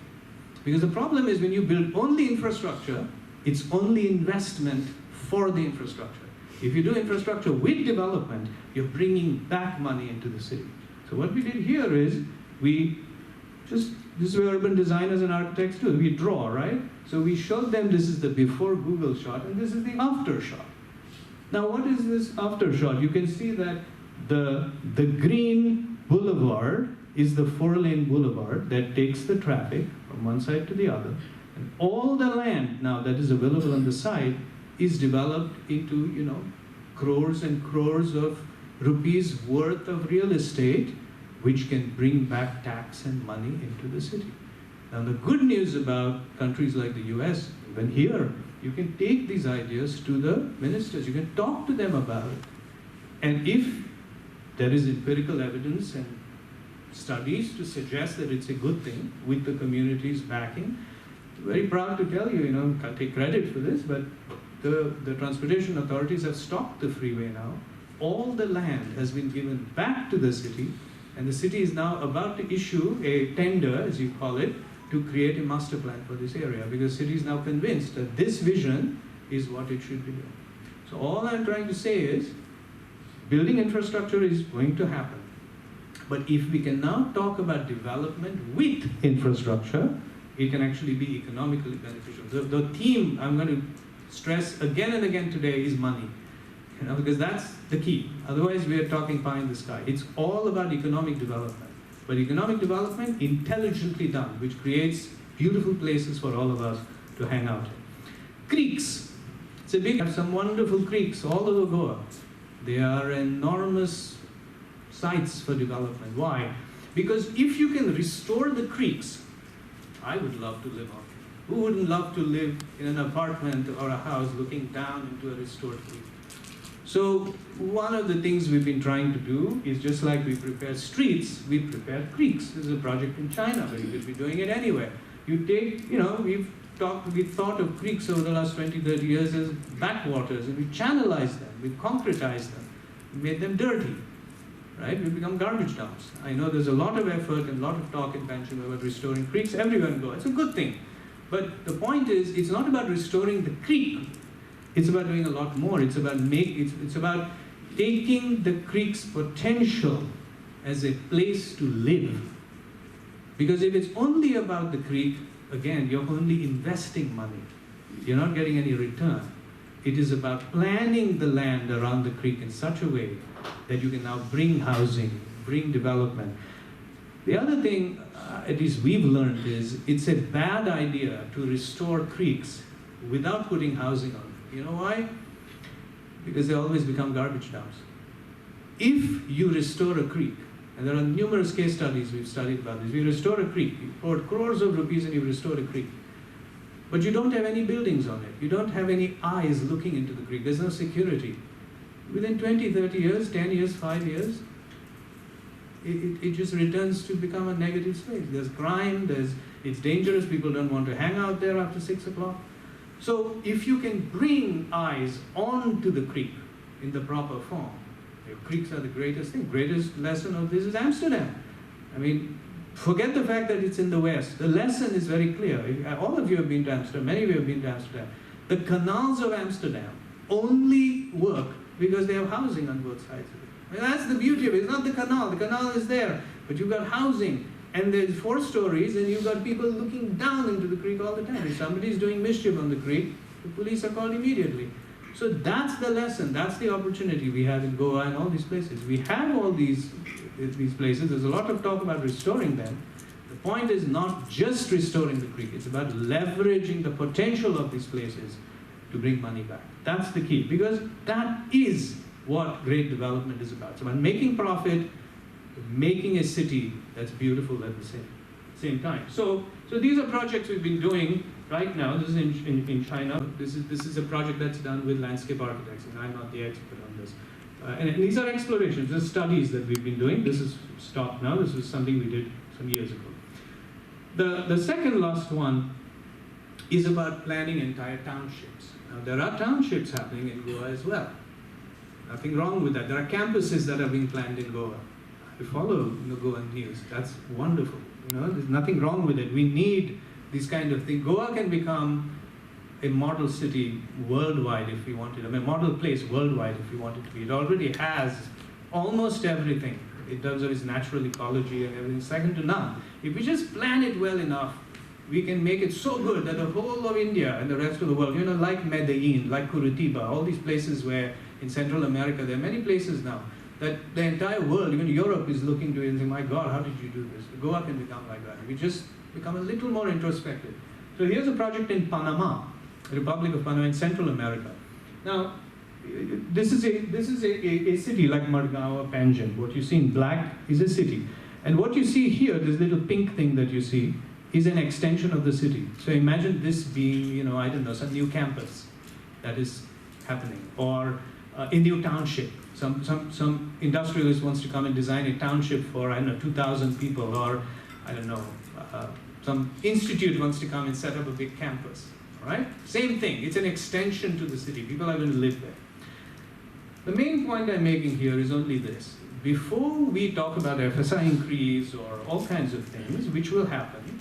Because the problem is when you build only infrastructure, it's only investment for the infrastructure. If you do infrastructure with development, you're bringing back money into the city. So what we did here is this is where urban designers and architects do. We draw, right? So we showed them this is the before Google shot and this is the after shot. Now what is this after shot? You can see that the green boulevard is the 4-lane boulevard that takes the traffic from one side to the other. And all the land now that is available on the side is developed into, crores and crores of rupees worth of real estate, which can bring back tax and money into the city. Now the good news about countries like the US, even here, you can take these ideas to the ministers, you can talk to them about it. And if there is empirical evidence and studies to suggest that it's a good thing with the community's backing, I'm very proud to tell you, can't take credit for this, but the transportation authorities have stopped the freeway now. All the land has been given back to the city, and the city is now about to issue a tender, as you call it, to create a master plan for this area, because the city is now convinced that this vision is what it should be doing. So all I'm trying to say is, building infrastructure is going to happen. But if we can now talk about development with infrastructure, it can actually be economically beneficial. The theme I'm going to stress again and again today is money, because that's the key. Otherwise, we are talking pie in the sky. It's all about economic development, but economic development intelligently done, which creates beautiful places for all of us to hang out in. Creeks. We have some wonderful creeks all over Goa. They are enormous sites for development. Why? Because if you can restore the creeks, I would love to live on. Who wouldn't love to live in an apartment or a house looking down into a restored creek? So one of the things we've been trying to do is, just like we prepare streets, we prepare creeks. This is a project in China, but you could be doing it anywhere. You take, we've thought of creeks over the last 20, 30 years as backwaters, and we channelized them, we concretized them, we made them dirty. right? We become garbage dumps. I know there's a lot of effort and a lot of talk in Vancouver about restoring creeks everywhere in Goa. It's a good thing. But the point is, it's not about restoring the creek. It's about doing a lot more. It's about it's about taking the creek's potential as a place to live. Because if it's only about the creek, again, you're only investing money. You're not getting any return. It is about planning the land around the creek in such a way that you can now bring housing, bring development. The other thing, at least we've learned, is it's a bad idea to restore creeks without putting housing on them. You know why? Because they always become garbage dumps. If you restore a creek, and there are numerous case studies we've studied about this, you restore a creek, you poured crores of rupees and you restored a creek, but you don't have any buildings on it, you don't have any eyes looking into the creek, there's no security. Within 20, 30 years, 10 years, 5 years, it just returns to become a negative space. There's crime, it's dangerous, people don't want to hang out there after 6 o'clock. So if you can bring eyes onto the creek in the proper form, creeks are the greatest thing. Greatest lesson of this is Amsterdam. I mean, forget the fact that it's in the West. The lesson is very clear. All of you have been to Amsterdam, many of you have been to Amsterdam. The canals of Amsterdam only work because they have housing on both sides of it. I mean, that's the beauty of it. It's not the canal is there, but you've got housing. And there's 4 stories, and you've got people looking down into the creek all the time. If somebody's doing mischief on the creek, the police are called immediately. So that's the lesson, that's the opportunity we have in Goa and all these places. We have all these places, there's a lot of talk about restoring them. The point is not just restoring the creek, it's about leveraging the potential of these places to bring money back. That's the key, because that is what great development is about. It's about making profit, making a city that's beautiful at the same time. So these are projects we've been doing right now. This is in China. This is a project that's done with landscape architects, and I'm not the expert on this. And these are explorations, these are studies that we've been doing. This is stopped now. This is something we did some years ago. The second last one is about planning entire townships. Now, there are townships happening in Goa as well. Nothing wrong with that. There are campuses that are being planned in Goa. I follow the Goan news. That's wonderful. There's nothing wrong with it. We need these kind of things. Goa can become a model city worldwide if we wanted. I mean, a model place worldwide if we wanted to be. It already has almost everything in terms of its natural ecology and everything, second to none. If we just plan it well enough, we can make it so good that the whole of India and the rest of the world, like Medellin, like Curitiba, all these places where in Central America, there are many places now that the entire world, even Europe, is looking to it and saying, my God, how did you do this? Goa can become like that. We just become a little more introspective. So here's a project in Panama, the Republic of Panama in Central America. Now, this is a city like Margao or Panjim. What you see in black is a city. And what you see here, this little pink thing that you see, is an extension of the city. So imagine this being, I don't know, some new campus that is happening, or a new township. Some industrialist wants to come and design a township for, 2,000 people, or, some institute wants to come and set up a big campus, all right? Same thing, it's an extension to the city. People are going to live there. The main point I'm making here is only this. Before we talk about FSI increase or all kinds of things, which will happen,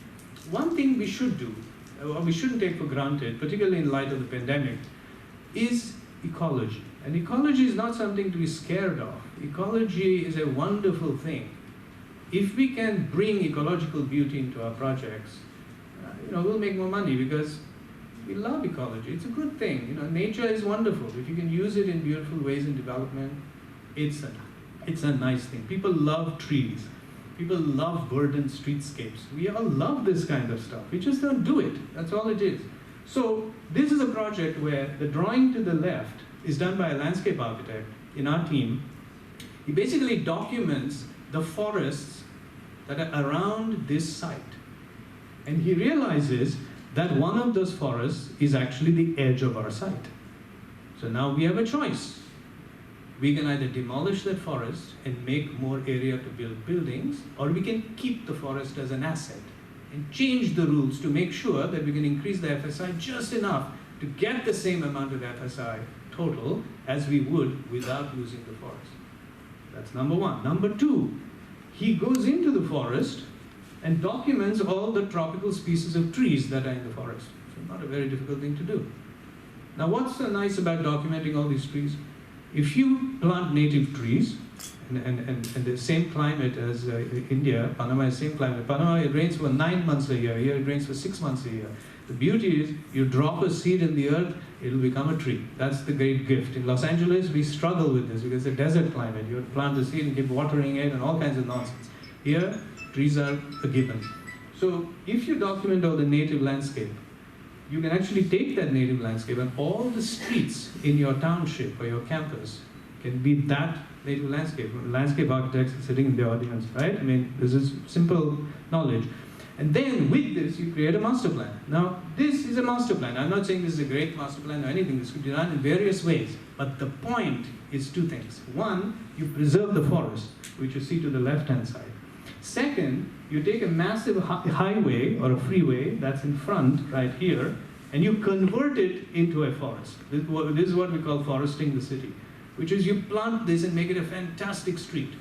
one thing we should do, or we shouldn't take for granted, particularly in light of the pandemic, is ecology. And ecology is not something to be scared of. Ecology is a wonderful thing. If we can bring ecological beauty into our projects, we'll make more money because we love ecology. It's a good thing. Nature is wonderful. If you can use it in beautiful ways in development, it's a nice thing. People love trees. People love verdant streetscapes. We all love this kind of stuff. We just don't do it. That's all it is. So this is a project where the drawing to the left is done by a landscape architect in our team. He basically documents the forests that are around this site. And he realizes that one of those forests is actually the edge of our site. So now we have a choice. We can either demolish that forest and make more area to build buildings, or we can keep the forest as an asset and change the rules to make sure that we can increase the FSI just enough to get the same amount of FSI total as we would without losing the forest. That's number one. Number two, he goes into the forest and documents all the tropical species of trees that are in the forest. So not a very difficult thing to do. Now what's so nice about documenting all these trees? If you plant native trees, and the same climate as India, Panama is the same climate. Panama, it rains for 9 months a year. Here it rains for 6 months a year. The beauty is, you drop a seed in the earth, it'll become a tree. That's the great gift. In Los Angeles, we struggle with this because it's a desert climate. You plant the seed and keep watering it and all kinds of nonsense. Here, trees are a given. So if you document all the native landscape, you can actually take that native landscape and all the streets in your township or your campus can be that native landscape. Landscape architects are sitting in the audience, right? I mean, this is simple knowledge. And then with this, you create a master plan. Now, this is a master plan. I'm not saying this is a great master plan or anything. This could be done in various ways. But the point is two things. One, you preserve the forest, which you see to the left-hand side. Second, you take a massive highway or a freeway that's in front right here, and you convert it into a forest. This is what we call foresting the city, which is you plant this and make it a fantastic street.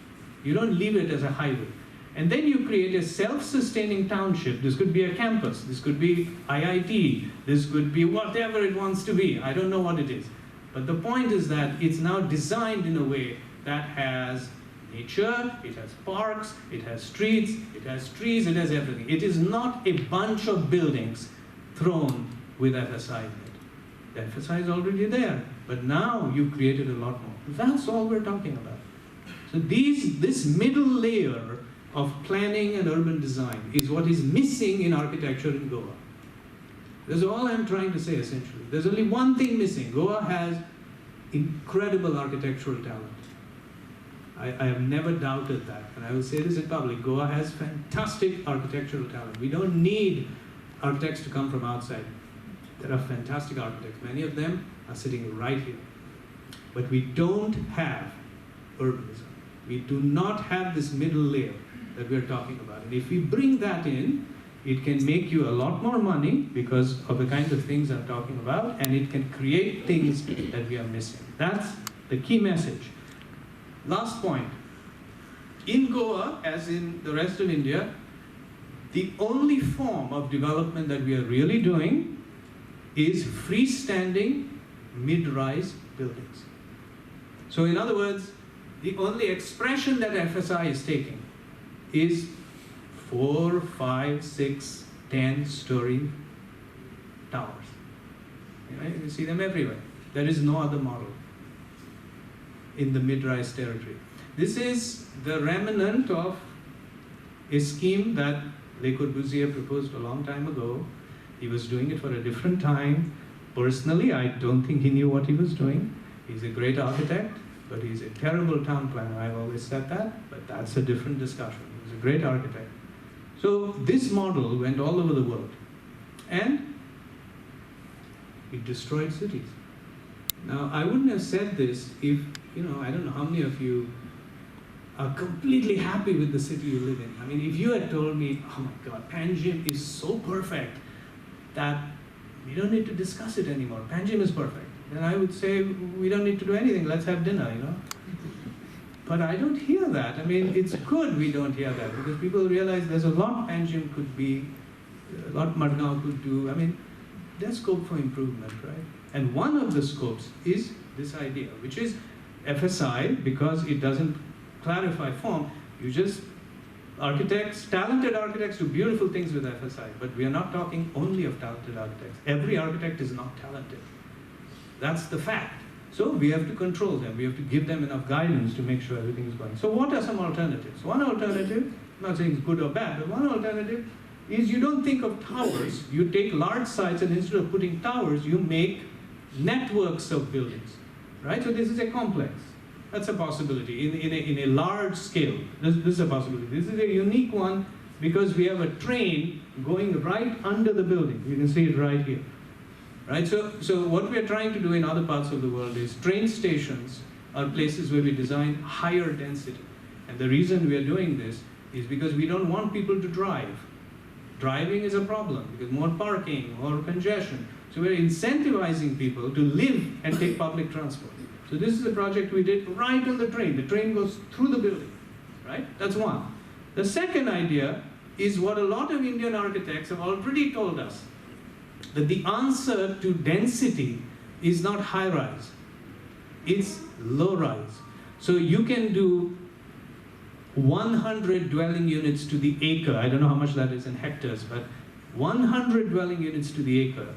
You don't leave it as a highway. And then you create a self-sustaining township. This could be a campus, this could be IIT, this could be whatever it wants to be. I don't know what it is. But the point is that it's now designed in a way that has nature, it has parks, it has streets, it has trees, it has everything. It is not a bunch of buildings thrown with FSI in it. The FSI is already there, but now you've created a lot more. That's all we're talking about. So this middle layer of planning and urban design is what is missing in architecture in Goa. That's all I'm trying to say essentially. There's only one thing missing. Goa has incredible architectural talent. I have never doubted that, and I will say this in public. Goa has fantastic architectural talent. We don't need architects to come from outside. There are fantastic architects. Many of them are sitting right here. But we don't have urbanism. We do not have this middle layer that we're talking about. And if we bring that in, it can make you a lot more money because of the kinds of things I'm talking about, and it can create things that we are missing. That's the key message. Last point. In Goa, as in the rest of India, the only form of development that we are really doing is freestanding mid-rise buildings. So in other words, the only expression that FSI is taking is 4, 5, 6, 10-story towers. You can see them everywhere. There is no other model in the mid-rise territory. This is the remnant of a scheme that Le Corbusier proposed a long time ago. He was doing it for a different time. Personally, I don't think he knew what he was doing. He's a great architect, but he's a terrible town planner. I've always said that, but that's a different discussion. He's a great architect. So this model went all over the world, and it destroyed cities. Now, I wouldn't have said this if, I don't know how many of you are completely happy with the city you live in. I mean, if you had told me, oh my God, Panjim is so perfect that we don't need to discuss it anymore. Panjim is perfect. Then I would say, we don't need to do anything. Let's have dinner, But I don't hear that. I mean, it's good we don't hear that because people realize there's a lot Panjim could be, a lot Madgaon could do. I mean, there's scope for improvement, right? And one of the scopes is this idea, which is FSI, because it doesn't clarify form. You just, talented architects do beautiful things with FSI, but we are not talking only of talented architects. Every architect is not talented. That's the fact. So we have to control them. We have to give them enough guidance to make sure everything is going. So what are some alternatives? One alternative, I'm not saying it's good or bad, but one alternative is you don't think of towers. You take large sites, and instead of putting towers, you make networks of buildings, right? So this is a complex. That's a possibility in a large scale. This is a possibility. This is a unique one because we have a train going right under the building. You can see it right here. Right? So what we are trying to do in other parts of the world is train stations are places where we design higher density. And the reason we are doing this is because we don't want people to drive. Driving is a problem because more parking, more congestion. So we're incentivizing people to live and take public transport. So this is a project we did right on the train. The train goes through the building, right? That's one. The second idea is what a lot of Indian architects have already told us, that the answer to density is not high-rise, it's low-rise. So you can do 100 dwelling units to the acre. I don't know how much that is in hectares, but 100 dwelling units to the acre,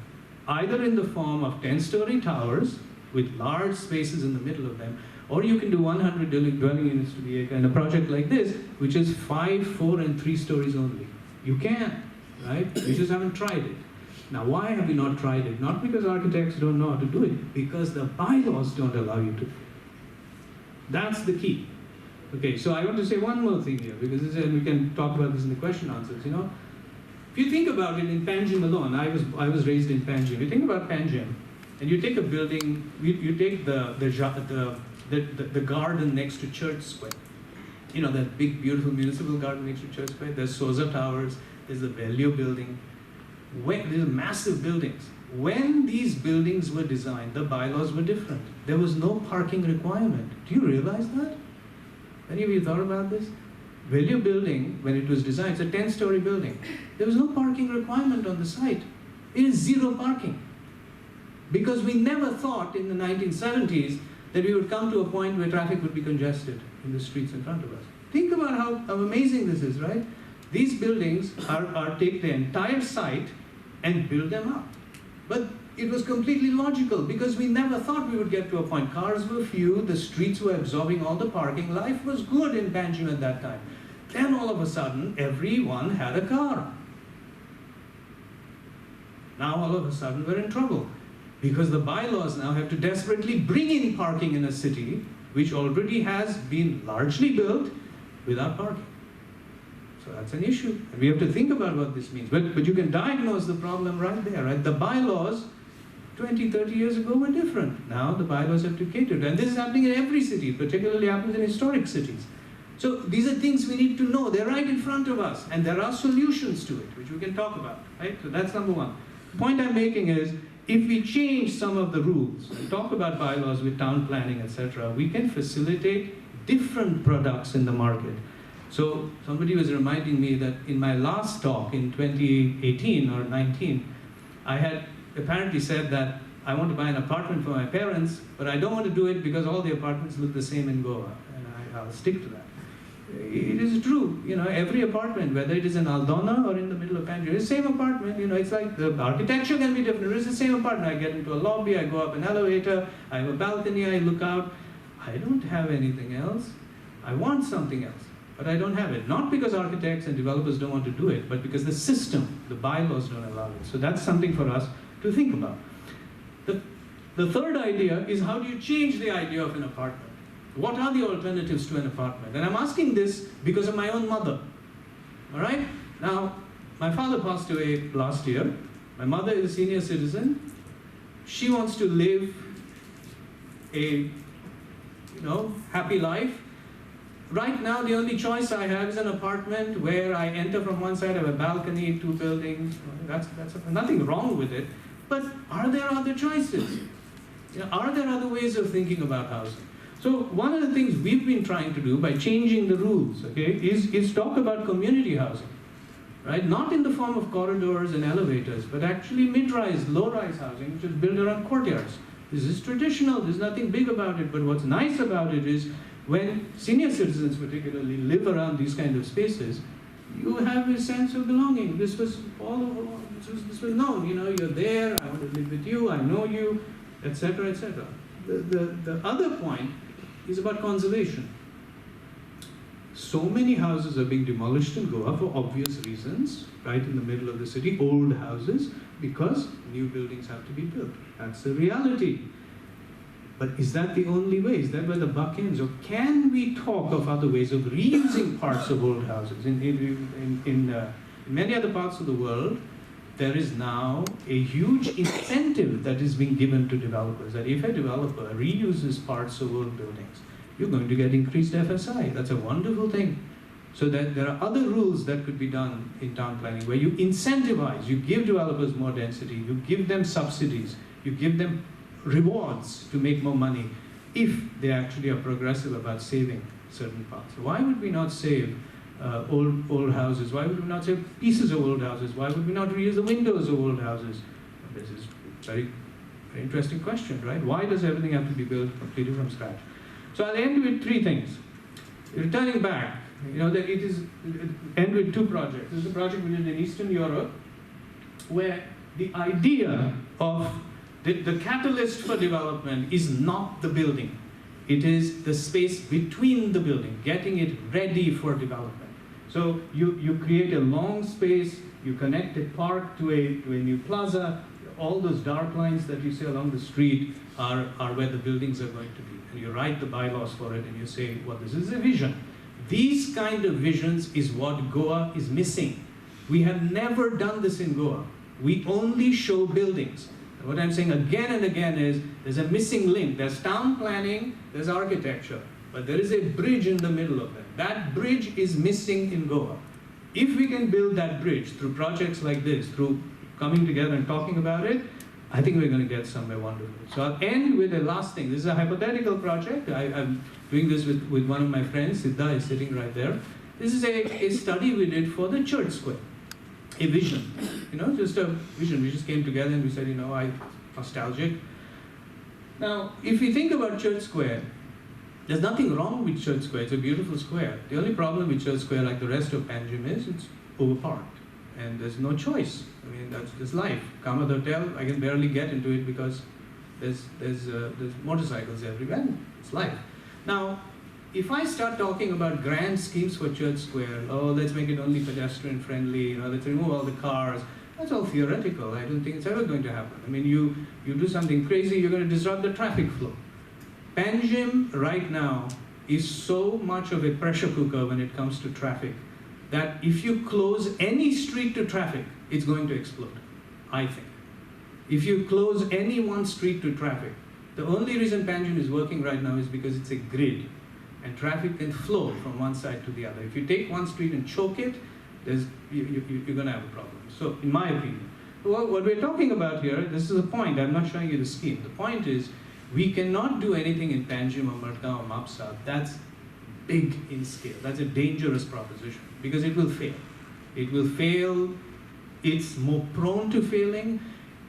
either in the form of 10-story towers with large spaces in the middle of them, or you can do 100 dwelling units to the acre in a project like this, which is 5, 4, and 3 stories only. You can, right? You just haven't tried it. Now, why have we not tried it? Not because architects don't know how to do it, because the bylaws don't allow you to. That's the key. Okay, so I want to say one more thing here, because we can talk about this in the question answers. You know, if you think about it in Panjim alone, I was raised in Panjim. You think about Panjim, and you take a building, you take the garden next to Church Square. You know, that big, beautiful municipal garden next to Church Square. There's Sosa Towers, there's the Value building. These are massive buildings. When these buildings were designed, the bylaws were different. There was no parking requirement. Do you realize that? Any of you thought about this? Value building, when it was designed, it's a 10-story building. There was no parking requirement on the site. It is zero parking. Because we never thought in the 1970s that we would come to a point where traffic would be congested in the streets in front of us. Think about how amazing this is, right? These buildings take the entire site and build them up. But it was completely logical because we never thought we would get to a point. Cars were few, the streets were absorbing all the parking, life was good in Panjim at that time. Then all of a sudden, everyone had a car. Now all of a sudden we're in trouble because the bylaws now have to desperately bring in parking in a city which already has been largely built without parking. So that's an issue. And we have to think about what this means. But you can diagnose the problem right there, right? The bylaws 20, 30 years ago were different. Now the bylaws have to cater to. And this is happening in every city, particularly happens in historic cities. So these are things we need to know. They're right in front of us. And there are solutions to it, which we can talk about, right? So that's number one. The point I'm making is, if we change some of the rules and talk about bylaws with town planning, etc., we can facilitate different products in the market. So somebody was reminding me that in my last talk in 2018 or 19, I had apparently said that I want to buy an apartment for my parents, but I don't want to do it because all the apartments look the same in Goa, and I'll stick to that. It is true, you know, every apartment, whether it is in Aldona or in the middle of Panjim, it's the same apartment, you know, it's like the architecture can be different, it's the same apartment. I get into a lobby, I go up an elevator, I have a balcony, I look out. I don't have anything else. I want something else, but I don't have it. Not because architects and developers don't want to do it, but because the system, the bylaws don't allow it. So that's something for us to think about. The third idea is, how do you change the idea of an apartment? What are the alternatives to an apartment? And I'm asking this because of my own mother. All right? Now, my father passed away last year. My mother is a senior citizen. She wants to live a, happy life. Right now, the only choice I have is an apartment where I enter from one side, I have a balcony, 2 buildings. That's nothing wrong with it. But are there other choices? Are there other ways of thinking about housing? So one of the things we've been trying to do by changing the rules, okay, is talk about community housing, right? Not in the form of corridors and elevators, but actually mid-rise, low-rise housing, which is built around courtyards. This is traditional, there's nothing big about it, but what's nice about it is when senior citizens particularly live around these kind of spaces, you have a sense of belonging. This was all over, this was known, you're there, I want to live with you, I know you, etc., etc. The other point is about conservation. So many houses are being demolished in Goa for obvious reasons, right in the middle of the city, old houses, because new buildings have to be built. That's the reality. But is that the only way? Is that where the buck ends? Or can we talk of other ways of reusing parts of old houses? In many other parts of the world, there is now a huge incentive that is being given to developers, that if a developer reuses parts of old buildings, you're going to get increased FSI. That's a wonderful thing. So that there are other rules that could be done in town planning where you incentivize, you give developers more density, you give them subsidies, you give them rewards to make more money. if they actually are progressive about saving certain parts. Why would we not save old houses? Why would we not save pieces of old houses? Why would we not reuse the windows of old houses? This is very interesting question, right? Why does everything have to be built completely from scratch? So I'll end with 3 things. Returning back, end with 2 projects. This is a project which is in Eastern Europe, where the idea of the catalyst for development is not the building. It is the space between the building, getting it ready for development. So you create a long space, you connect a park to a new plaza. All those dark lines that you see along the street are where the buildings are going to be. And you write the bylaws for it and you say, well, this is a vision. These kind of visions is what Goa is missing. We have never done this in Goa. We only show buildings. And what I'm saying again and again is, there's a missing link. There's town planning, there's architecture, but there is a bridge in the middle of it. That bridge is missing in Goa. If we can build that bridge through projects like this, through coming together and talking about it, I think we're going to get somewhere wonderful. So I'll end with a last thing. This is a hypothetical project. I'm doing this with one of my friends. Siddha is sitting right there. This is a study we did for the church square. A vision, just a vision. We just came together and we said, nostalgic. Now, if we think about Church Square, there's nothing wrong with Church Square. It's a beautiful square. The only problem with Church Square, like the rest of Panjim, is it's overparked. And there's no choice. I mean, that's just life. Kamath Hotel, I can barely get into it because there's motorcycles everywhere. It's life. Now, if I start talking about grand schemes for Church Square, let's make it only pedestrian friendly, let's remove all the cars, that's all theoretical. I don't think it's ever going to happen. I mean, you do something crazy, you're going to disrupt the traffic flow. Panjim right now is so much of a pressure cooker when it comes to traffic that if you close any street to traffic, it's going to explode, I think. If you close any one street to traffic, the only reason Panjim is working right now is because it's a grid. And traffic can flow from one side to the other. If you take one street and choke it, you're going to have a problem. So, in my opinion, what we're talking about here, this is the point. I'm not showing you the scheme. The point is, we cannot do anything in Panjim or Madgaon or Mapsa. That's big in scale. That's a dangerous proposition because it will fail. It will fail. It's more prone to failing.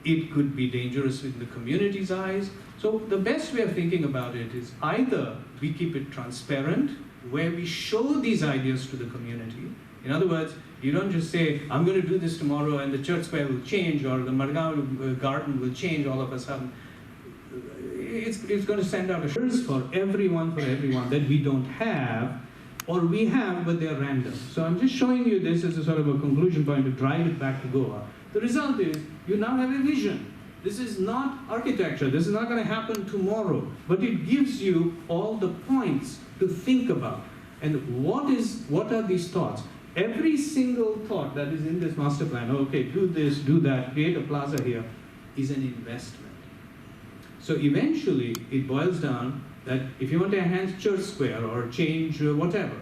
It could be dangerous in the community's eyes. So the best way of thinking about it is either we keep it transparent, where we show these ideas to the community. In other words, you don't just say, I'm going to do this tomorrow and the church square will change or the Madgaon garden will change all of a sudden. It's going to send out assurance for everyone that we don't have, or we have, but they're random. So I'm just showing you this as a sort of a conclusion point to drive it back to Goa. The result is, you now have a vision. This is not architecture. This is not going to happen tomorrow. But it gives you all the points to think about. And what are these thoughts? Every single thought that is in this master plan, okay, do this, do that, create a plaza here, is an investment. So eventually, it boils down that if you want to enhance Church Square or change whatever,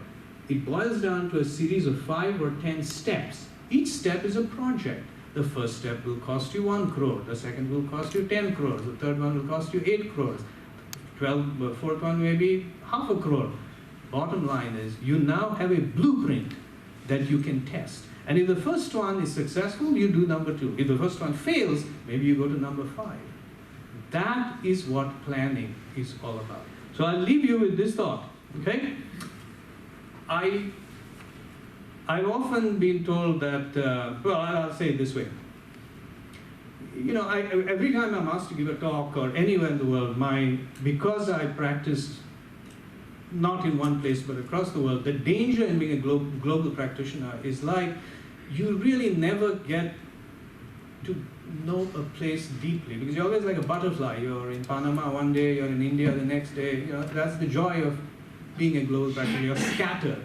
it boils down to a series of 5 or 10 steps. Each step is a project. The first step will cost you 1 crore, the second will cost you 10 crores, the third one will cost you 8 crores, fourth one maybe half a crore. Bottom line is, you now have a blueprint that you can test. And if the first one is successful, you do number 2. If the first one fails, maybe you go to number 5. That is what planning is all about. So I'll leave you with this thought, okay? I've often been told that, I'll say it this way. Every time I'm asked to give a talk or anywhere in the world, because I practice not in one place but across the world, the danger in being a global practitioner is like you really never get to know a place deeply because you're always like a butterfly. You're in Panama one day, you're in India the next day. That's the joy of being a global practitioner. You're scattered.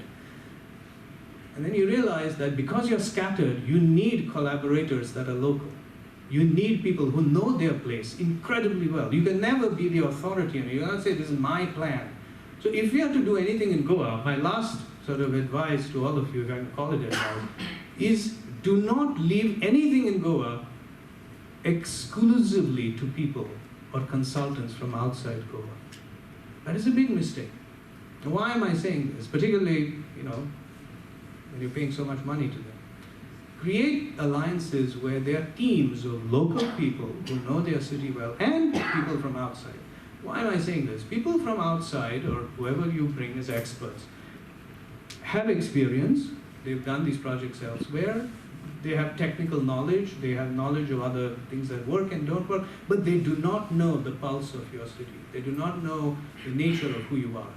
And then you realize that because you're scattered, you need collaborators that are local. You need people who know their place incredibly well. You can never be the authority. You cannot say, this is my plan. So if we are to do anything in Goa, my last sort of advice to all of you, if I can call it advice, is do not leave anything in Goa exclusively to people or consultants from outside Goa. That is a big mistake. And why am I saying this? Particularly, when you're paying so much money to them. Create alliances where there are teams of local people who know their city well and people from outside. Why am I saying this? People from outside, or whoever you bring as experts, have experience. They've done these projects elsewhere. They have technical knowledge. They have knowledge of other things that work and don't work, but they do not know the pulse of your city. They do not know the nature of who you are.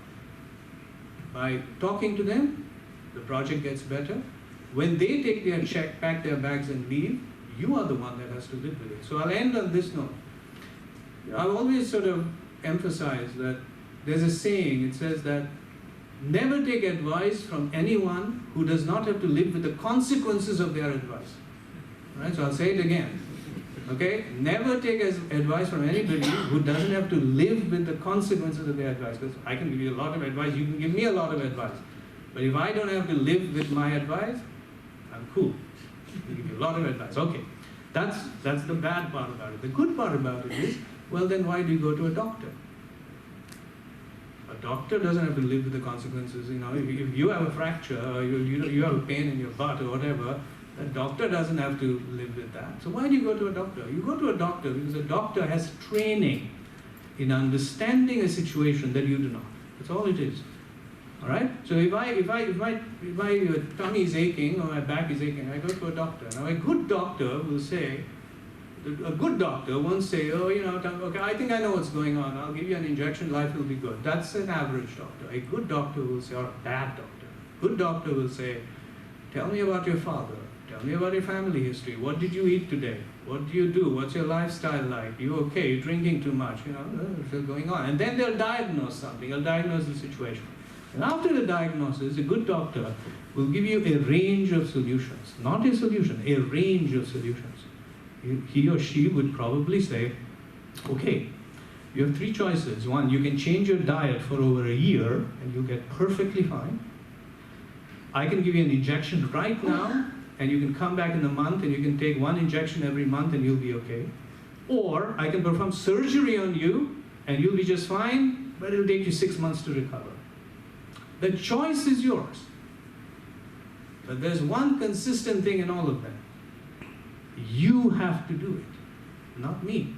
By talking to them, the project gets better. When they take their check, pack their bags and leave, you are the one that has to live with it. So I'll end on this note. I've always sort of emphasized that there's a saying, it says that never take advice from anyone who does not have to live with the consequences of their advice. Right? So I'll say it again. Okay? Never take advice from anybody who doesn't have to live with the consequences of their advice. Because I can give you a lot of advice, you can give me a lot of advice. But if I don't have to live with my advice, I'm cool. I can give you a lot of advice. Okay. That's the bad part about it. The good part about it is, well, then why do you go to a doctor? A doctor doesn't have to live with the consequences. If you have a fracture or you have a pain in your butt or whatever, the doctor doesn't have to live with that. So why do you go to a doctor? You go to a doctor because a doctor has training in understanding a situation that you do not. That's all it is. All right. So if my tummy is aching or my back is aching, I go to a doctor. Now a good doctor will say. A good doctor won't say, oh, okay, I think I know what's going on. I'll give you an injection, life will be good. That's an average doctor. A good doctor will say, or a bad doctor. Good doctor will say, tell me about your father. Tell me about your family history. What did you eat today? What do you do? What's your lifestyle like? You okay? You're drinking too much? What's going on? And then they'll diagnose something. They'll diagnose the situation. And after the diagnosis, a good doctor will give you a range of solutions. Not a solution, a range of solutions. He or she would probably say, okay, you have three choices. One, you can change your diet for over a year and you'll get perfectly fine. I can give you an injection right now and you can come back in a month and you can take one injection every month and you'll be okay. Or I can perform surgery on you and you'll be just fine, but it'll take you 6 months to recover. The choice is yours. But there's one consistent thing in all of them. You have to do it, not me.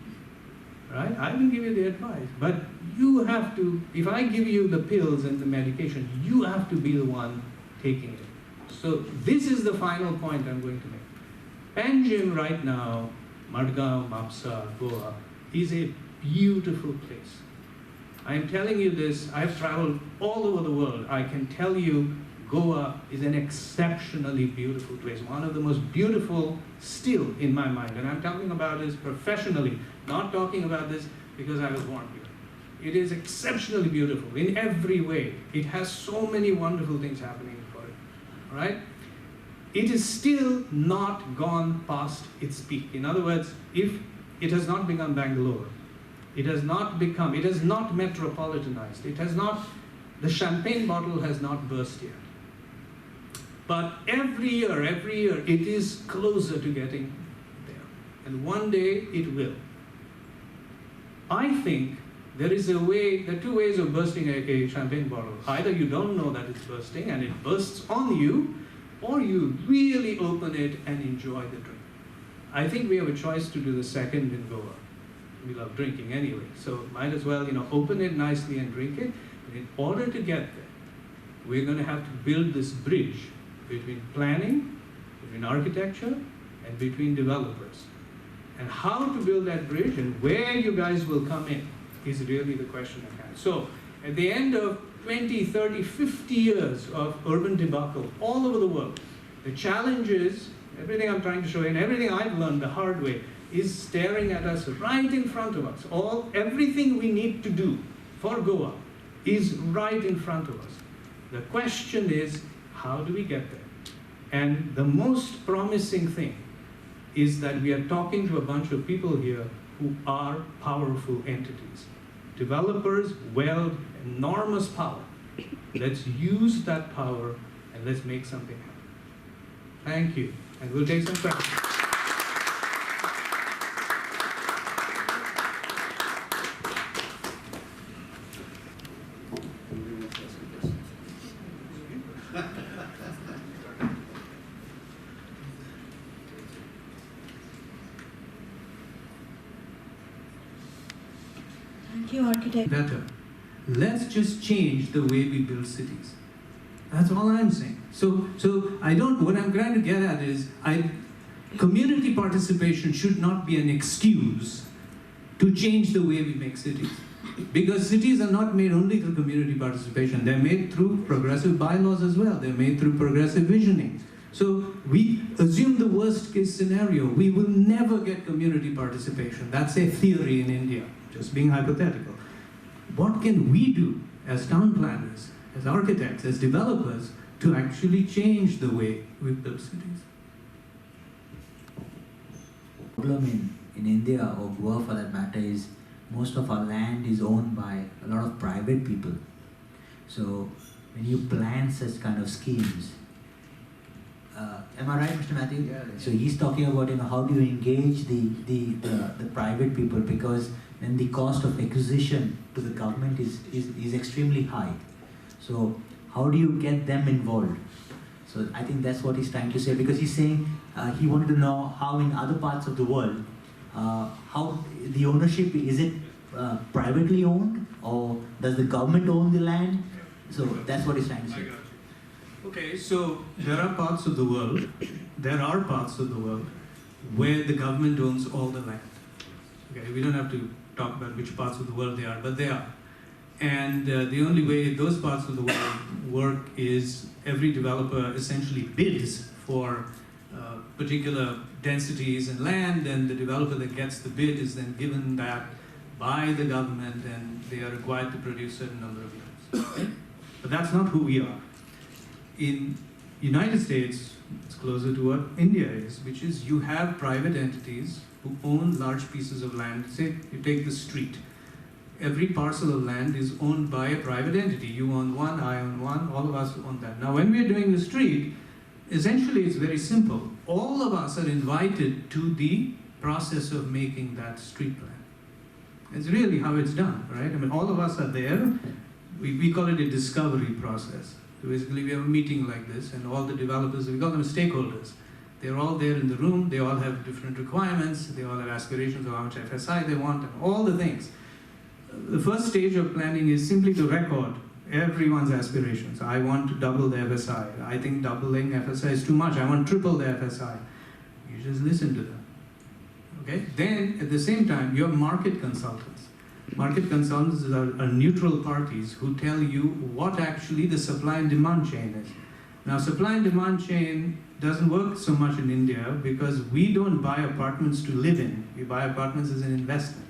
Right? I will give you the advice, but you have to, if I give you the pills and the medication, you have to be the one taking it. So this is the final point I'm going to make. Panjim right now, Madgaon, Mapsa, Goa, is a beautiful place. I'm telling you this, I've traveled all over the world. I can tell you Goa is an exceptionally beautiful place, one of the most beautiful still in my mind. And I'm talking about this professionally, not talking about this because I was born here. It is exceptionally beautiful in every way. It has so many wonderful things happening for it, all right? It is still not gone past its peak. In other words, if it has not become Bangalore, it has not metropolitanized, the champagne bottle has not burst yet. But every year, it is closer to getting there. And one day it will. I think there are two ways of bursting a champagne bottle. Either you don't know that it's bursting and it bursts on you, or you really open it and enjoy the drink. I think we have a choice to do the second in Goa. We love drinking anyway, so might as well, open it nicely and drink it. And in order to get there, we're going to have to build this bridge between planning, between architecture, and between developers. And how to build that bridge and where you guys will come in is really the question at hand. So, at the end of 20, 30, 50 years of urban debacle all over the world, the challenge is, everything I'm trying to show you and everything I've learned the hard way is staring at us right in front of us. Everything we need to do for Goa is right in front of us. The question is, how do we get there? And the most promising thing is that we are talking to a bunch of people here who are powerful entities. Developers wield enormous power. Let's use that power and let's make something happen. Thank you. And we'll take some questions. you, architect. Better. Let's just change the way we build cities. That's all I'm saying. What I'm trying to get at is, community participation should not be an excuse to change the way we make cities. Because cities are not made only through community participation, they're made through progressive bylaws as well, they're made through progressive visioning. So we assume the worst case scenario, we will never get community participation. That's a theory in India, just being hypothetical. What can we do as town planners, as architects, as developers, to actually change the way we build cities? The problem in India, or Goa for that matter, is most of our land is owned by a lot of private people. So when you plan such kind of schemes, am I right, Mr. Matthew? Yeah. So he's talking about, how do you engage the private people, because then the cost of acquisition to the government is extremely high. So how do you get them involved? So I think that's what he's trying to say, because he's saying he wanted to know how in other parts of the world, how the ownership, is it privately owned, or does the government own the land? So that's what he's trying to say. Okay, so there are parts of the world where the government owns all the land. Okay, we don't have to talk about which parts of the world they are, but they are. And the only way those parts of the world work is every developer essentially bids for particular densities and land, and the developer that gets the bid is then given that by the government, and they are required to produce a certain number of units. Okay? But that's not who we are. In United States, it's closer to what India is, which is you have private entities who own large pieces of land. Say you take the street. Every parcel of land is owned by a private entity. You own one, I own one, all of us own that. Now when we're doing the street, essentially it's very simple. All of us are invited to the process of making that street plan. It's really how it's done, right? I mean, all of us are there. We call it a discovery process. So basically we have a meeting like this, and all the developers, we call them stakeholders. They're all there in the room, they all have different requirements, they all have aspirations of how much FSI they want, and all the things. The first stage of planning is simply to record everyone's aspirations. I want to double the FSI. I think doubling FSI is too much. I want triple the FSI. You just listen to them. Okay? Then, at the same time, you have market consultants. Market consultants are neutral parties who tell you what actually the supply and demand chain is. Now, supply and demand chain doesn't work so much in India because we don't buy apartments to live in. We buy apartments as an investment.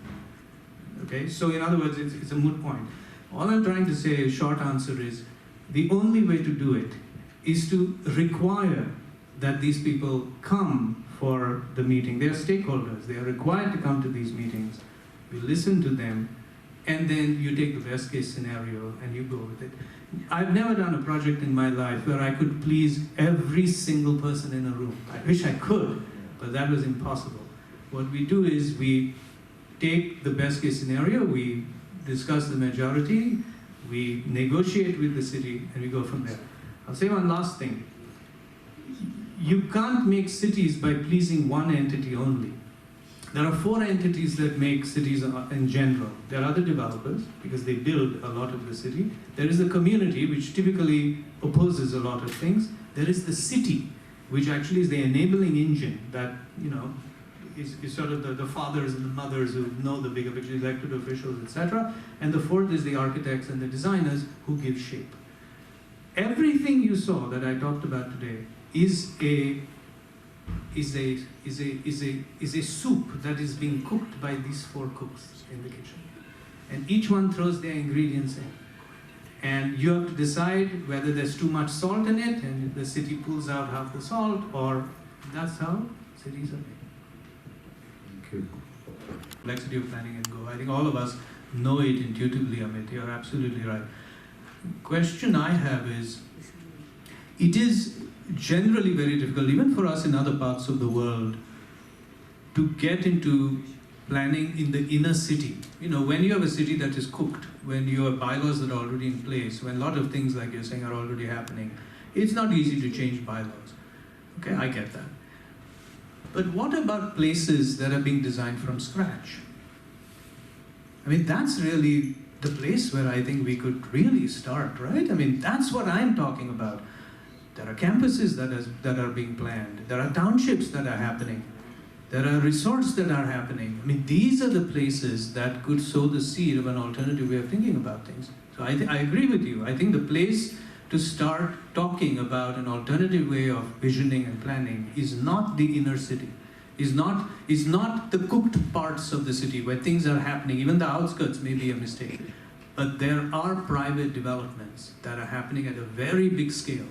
Okay? So, in other words, it's a moot point. All I'm trying to say, a short answer is, the only way to do it is to require that these people come for the meeting. They are stakeholders. They are required to come to these meetings. You listen to them, and then you take the best case scenario and you go with it. I've never done a project in my life where I could please every single person in a room. I wish I could, but that was impossible. What we do is we take the best case scenario, we discuss the majority, we negotiate with the city, and we go from there. I'll say one last thing. You can't make cities by pleasing one entity only. There are 4 entities that make cities in general. There are other developers, because they build a lot of the city. There is the community, which typically opposes a lot of things. There is the city, which actually is the enabling engine that, is sort of the fathers and the mothers who know the bigger picture, elected officials, etc. And the 4th is the architects and the designers who give shape. Everything you saw that I talked about today is a soup that is being cooked by these 4 cooks in the kitchen. And each one throws their ingredients in. And you have to decide whether there's too much salt in it, and the city pulls out half the salt, or that's how cities are made. Thank you. Complexity of planning and go. I think all of us know it intuitively, Amit. You're absolutely right. Question I have is, it is generally very difficult, even for us in other parts of the world, to get into planning in the inner city. When you have a city that is cooked, when you have bylaws that are already in place, when a lot of things like you're saying are already happening, it's not easy to change bylaws. Okay, I get that. But what about places that are being designed from scratch? I mean, that's really the place where I think we could really start, right? I mean, that's what I'm talking about. There are campuses that are being planned. There are townships that are happening. There are resorts that are happening. I mean, these are the places that could sow the seed of an alternative way of thinking about things. So I agree with you. I think the place to start talking about an alternative way of visioning and planning is not the inner city, is not the cooked parts of the city where things are happening. Even the outskirts may be a mistake. But there are private developments that are happening at a very big scale.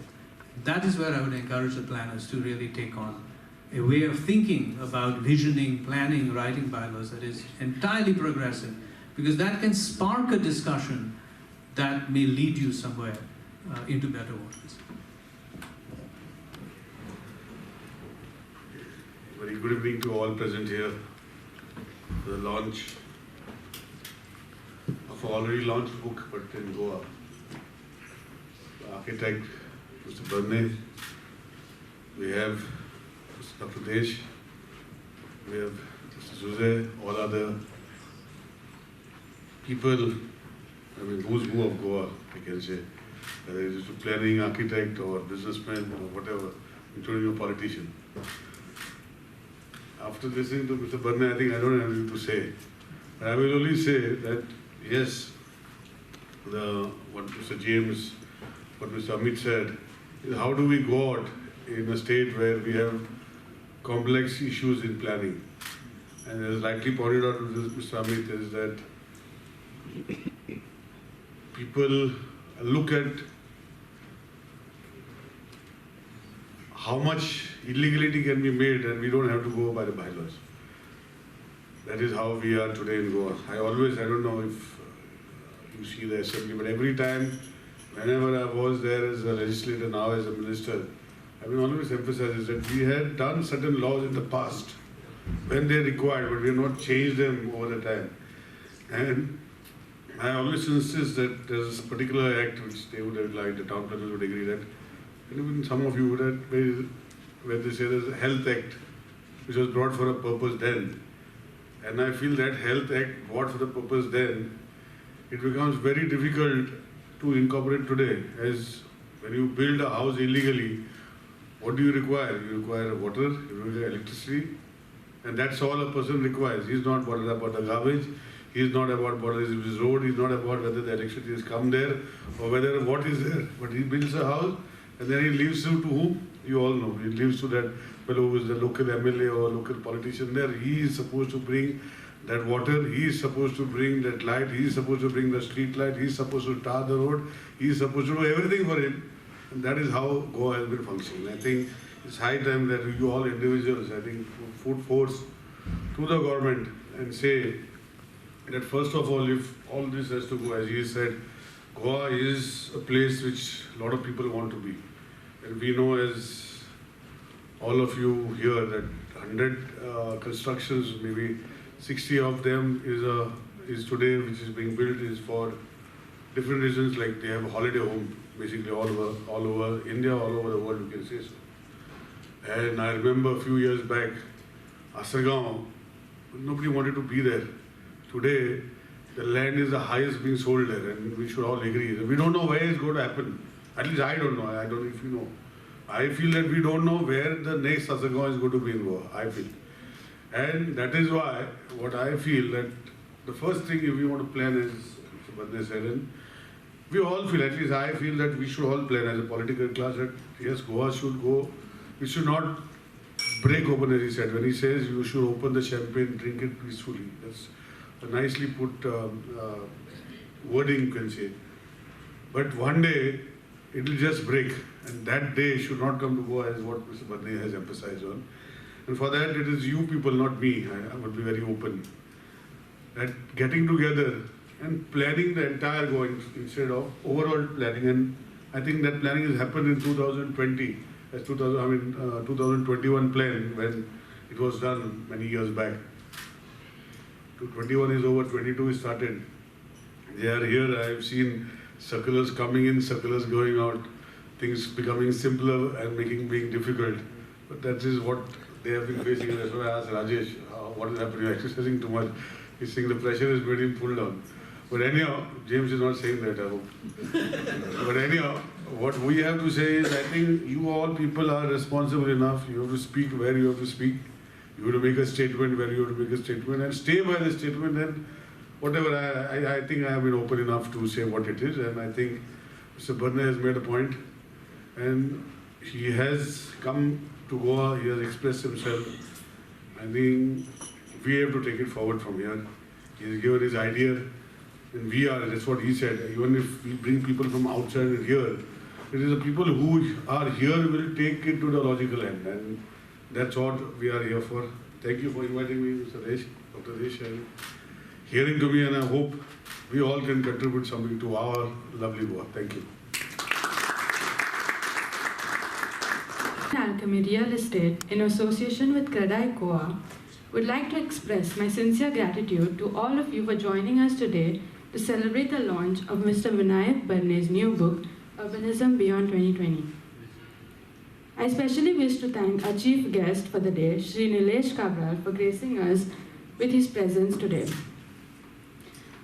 That is where I would encourage the planners to really take on a way of thinking about visioning, planning, writing bylaws that is entirely progressive, because that can spark a discussion that may lead you somewhere into better waters. Very good evening to all present here for the launch of an already launched book, but in Goa. The architect, Mr. Bharne, we have Mr. Dr. Desh, we have Mr. Suze, all other people, I mean, who's who of Goa, I can say. Whether it is a planning architect or businessman or whatever, including a politician. After listening to Mr. Bharne, I think I don't have anything to say. But I will only say that, yes, what Mr. James, what Mr. Amit said, is how do we go out in a state where we have complex issues in planning. And as rightly pointed out with Mr. Amit, is that people look at how much illegality can be made and we don't have to go by the bylaws. That is how we are today in Goa. I don't know if you see the assembly, but every time, whenever I was there as a legislator, now as a minister, I will always emphasize that we had done certain laws in the past when they required, but we have not changed them over the time. And I always insist that there is a particular act which they would have liked, the town planners would agree that, and even some of you would have, where they say there's a health act which was brought for a purpose then. And I feel that health act brought for the purpose then, it becomes very difficult to incorporate today. As when you build a house illegally, what do you require? You require water, you require electricity, and that's all a person requires. He's not bothered about the garbage, he's not about bothered with his road, he's not about whether the electricity has come there or whether what is there. But he builds a house and then he leaves it to whom? You all know. He leaves to that fellow who is the local MLA or local politician there. He is supposed to bring that water, he is supposed to bring that light, he is supposed to bring the street light, he is supposed to tar the road, he is supposed to do everything for him. And that is how Goa has been functioning. I think it's high time that you all individuals, I think, put force to the government and say that first of all, if all this has to go, as he said, Goa is a place which a lot of people want to be. And we know, as all of you here, that 100 constructions, maybe 60 of them is today, which is being built, is for different reasons, like they have a holiday home, basically all over India, all over the world, you can say so. And I remember a few years back, Asargaon, nobody wanted to be there. Today, the land is the highest being sold there, and we should all agree. We don't know where it's going to happen. At least I don't know. I don't know if you know. I feel that we don't know where the next Asargaon is going to be in Goa. I feel. And that is why, what I feel that the first thing if we want to plan is, what they said, and we all feel, at least I feel that we should all plan as a political class that yes, Goa should go, we should not break open, as he said. When he says you should open the champagne, drink it peacefully. That's a nicely put wording, you can say. But one day, it will just break. And that day should not come to Goa, as what Mr. Bharne has emphasized on. And for that, it is you people, not me. I would be very open. That getting together and planning the entire Goa instead of overall planning. And I think that planning has happened in 2020, as 2021 plan, when it was done many years back. 21 is over, 22 is started. They are here. I have seen circulars coming in, circulars going out, things becoming simpler and being difficult. But that is what they have been facing. That's why I asked Rajesh, what is happening? You're exercising too much. He's saying the pressure has made him pull down. But anyhow, James is not saying that, I hope. But anyhow, what we have to say is, I think you all people are responsible enough. You have to speak where you have to speak. You have to make a statement where you have to make a statement and stay by the statement. And whatever, I think I have been open enough to say what it is. And I think Mr. Bharne has made a point. And he has come to Goa, he has expressed himself. I think we have to take it forward from here. He has given his idea. And we are, that's what he said, even if we bring people from outside and here, it is the people who are here will take it to the logical end. And that's what we are here for. Thank you for inviting me, Mr. Desh, Dr. Desh, and hearing to me, and I hope we all can contribute something to our lovely Goa. Thank you. Alchemy Real Estate, in association with Credai Goa, would like to express my sincere gratitude to all of you for joining us today to celebrate the launch of Mr. Vinayak Bharne's new book, Urbanism Beyond 2020. I especially wish to thank our chief guest for the day, Shri Nilesh Cabral, for gracing us with his presence today.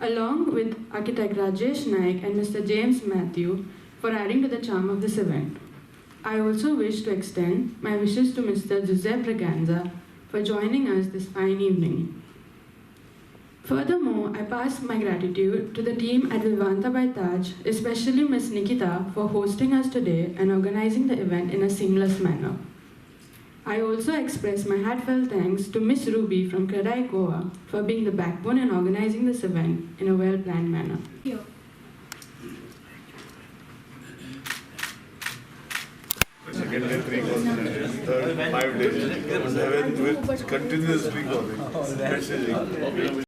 Along with architect Rajesh Naik and Mr. James Matthew for adding to the charm of this event. I also wish to extend my wishes to Mr. Giuseppe Braganza for joining us this fine evening. Furthermore, I pass my gratitude to the team at Vivanta by Taj, especially Ms. Nikita, for hosting us today and organizing the event in a seamless manner. I also express my heartfelt thanks to Ms. Ruby from Credai Goa for being the backbone in organizing this event in a well-planned manner. Thank you. Second day pre-conference, third 5 days, 7th with continuous pre-conference.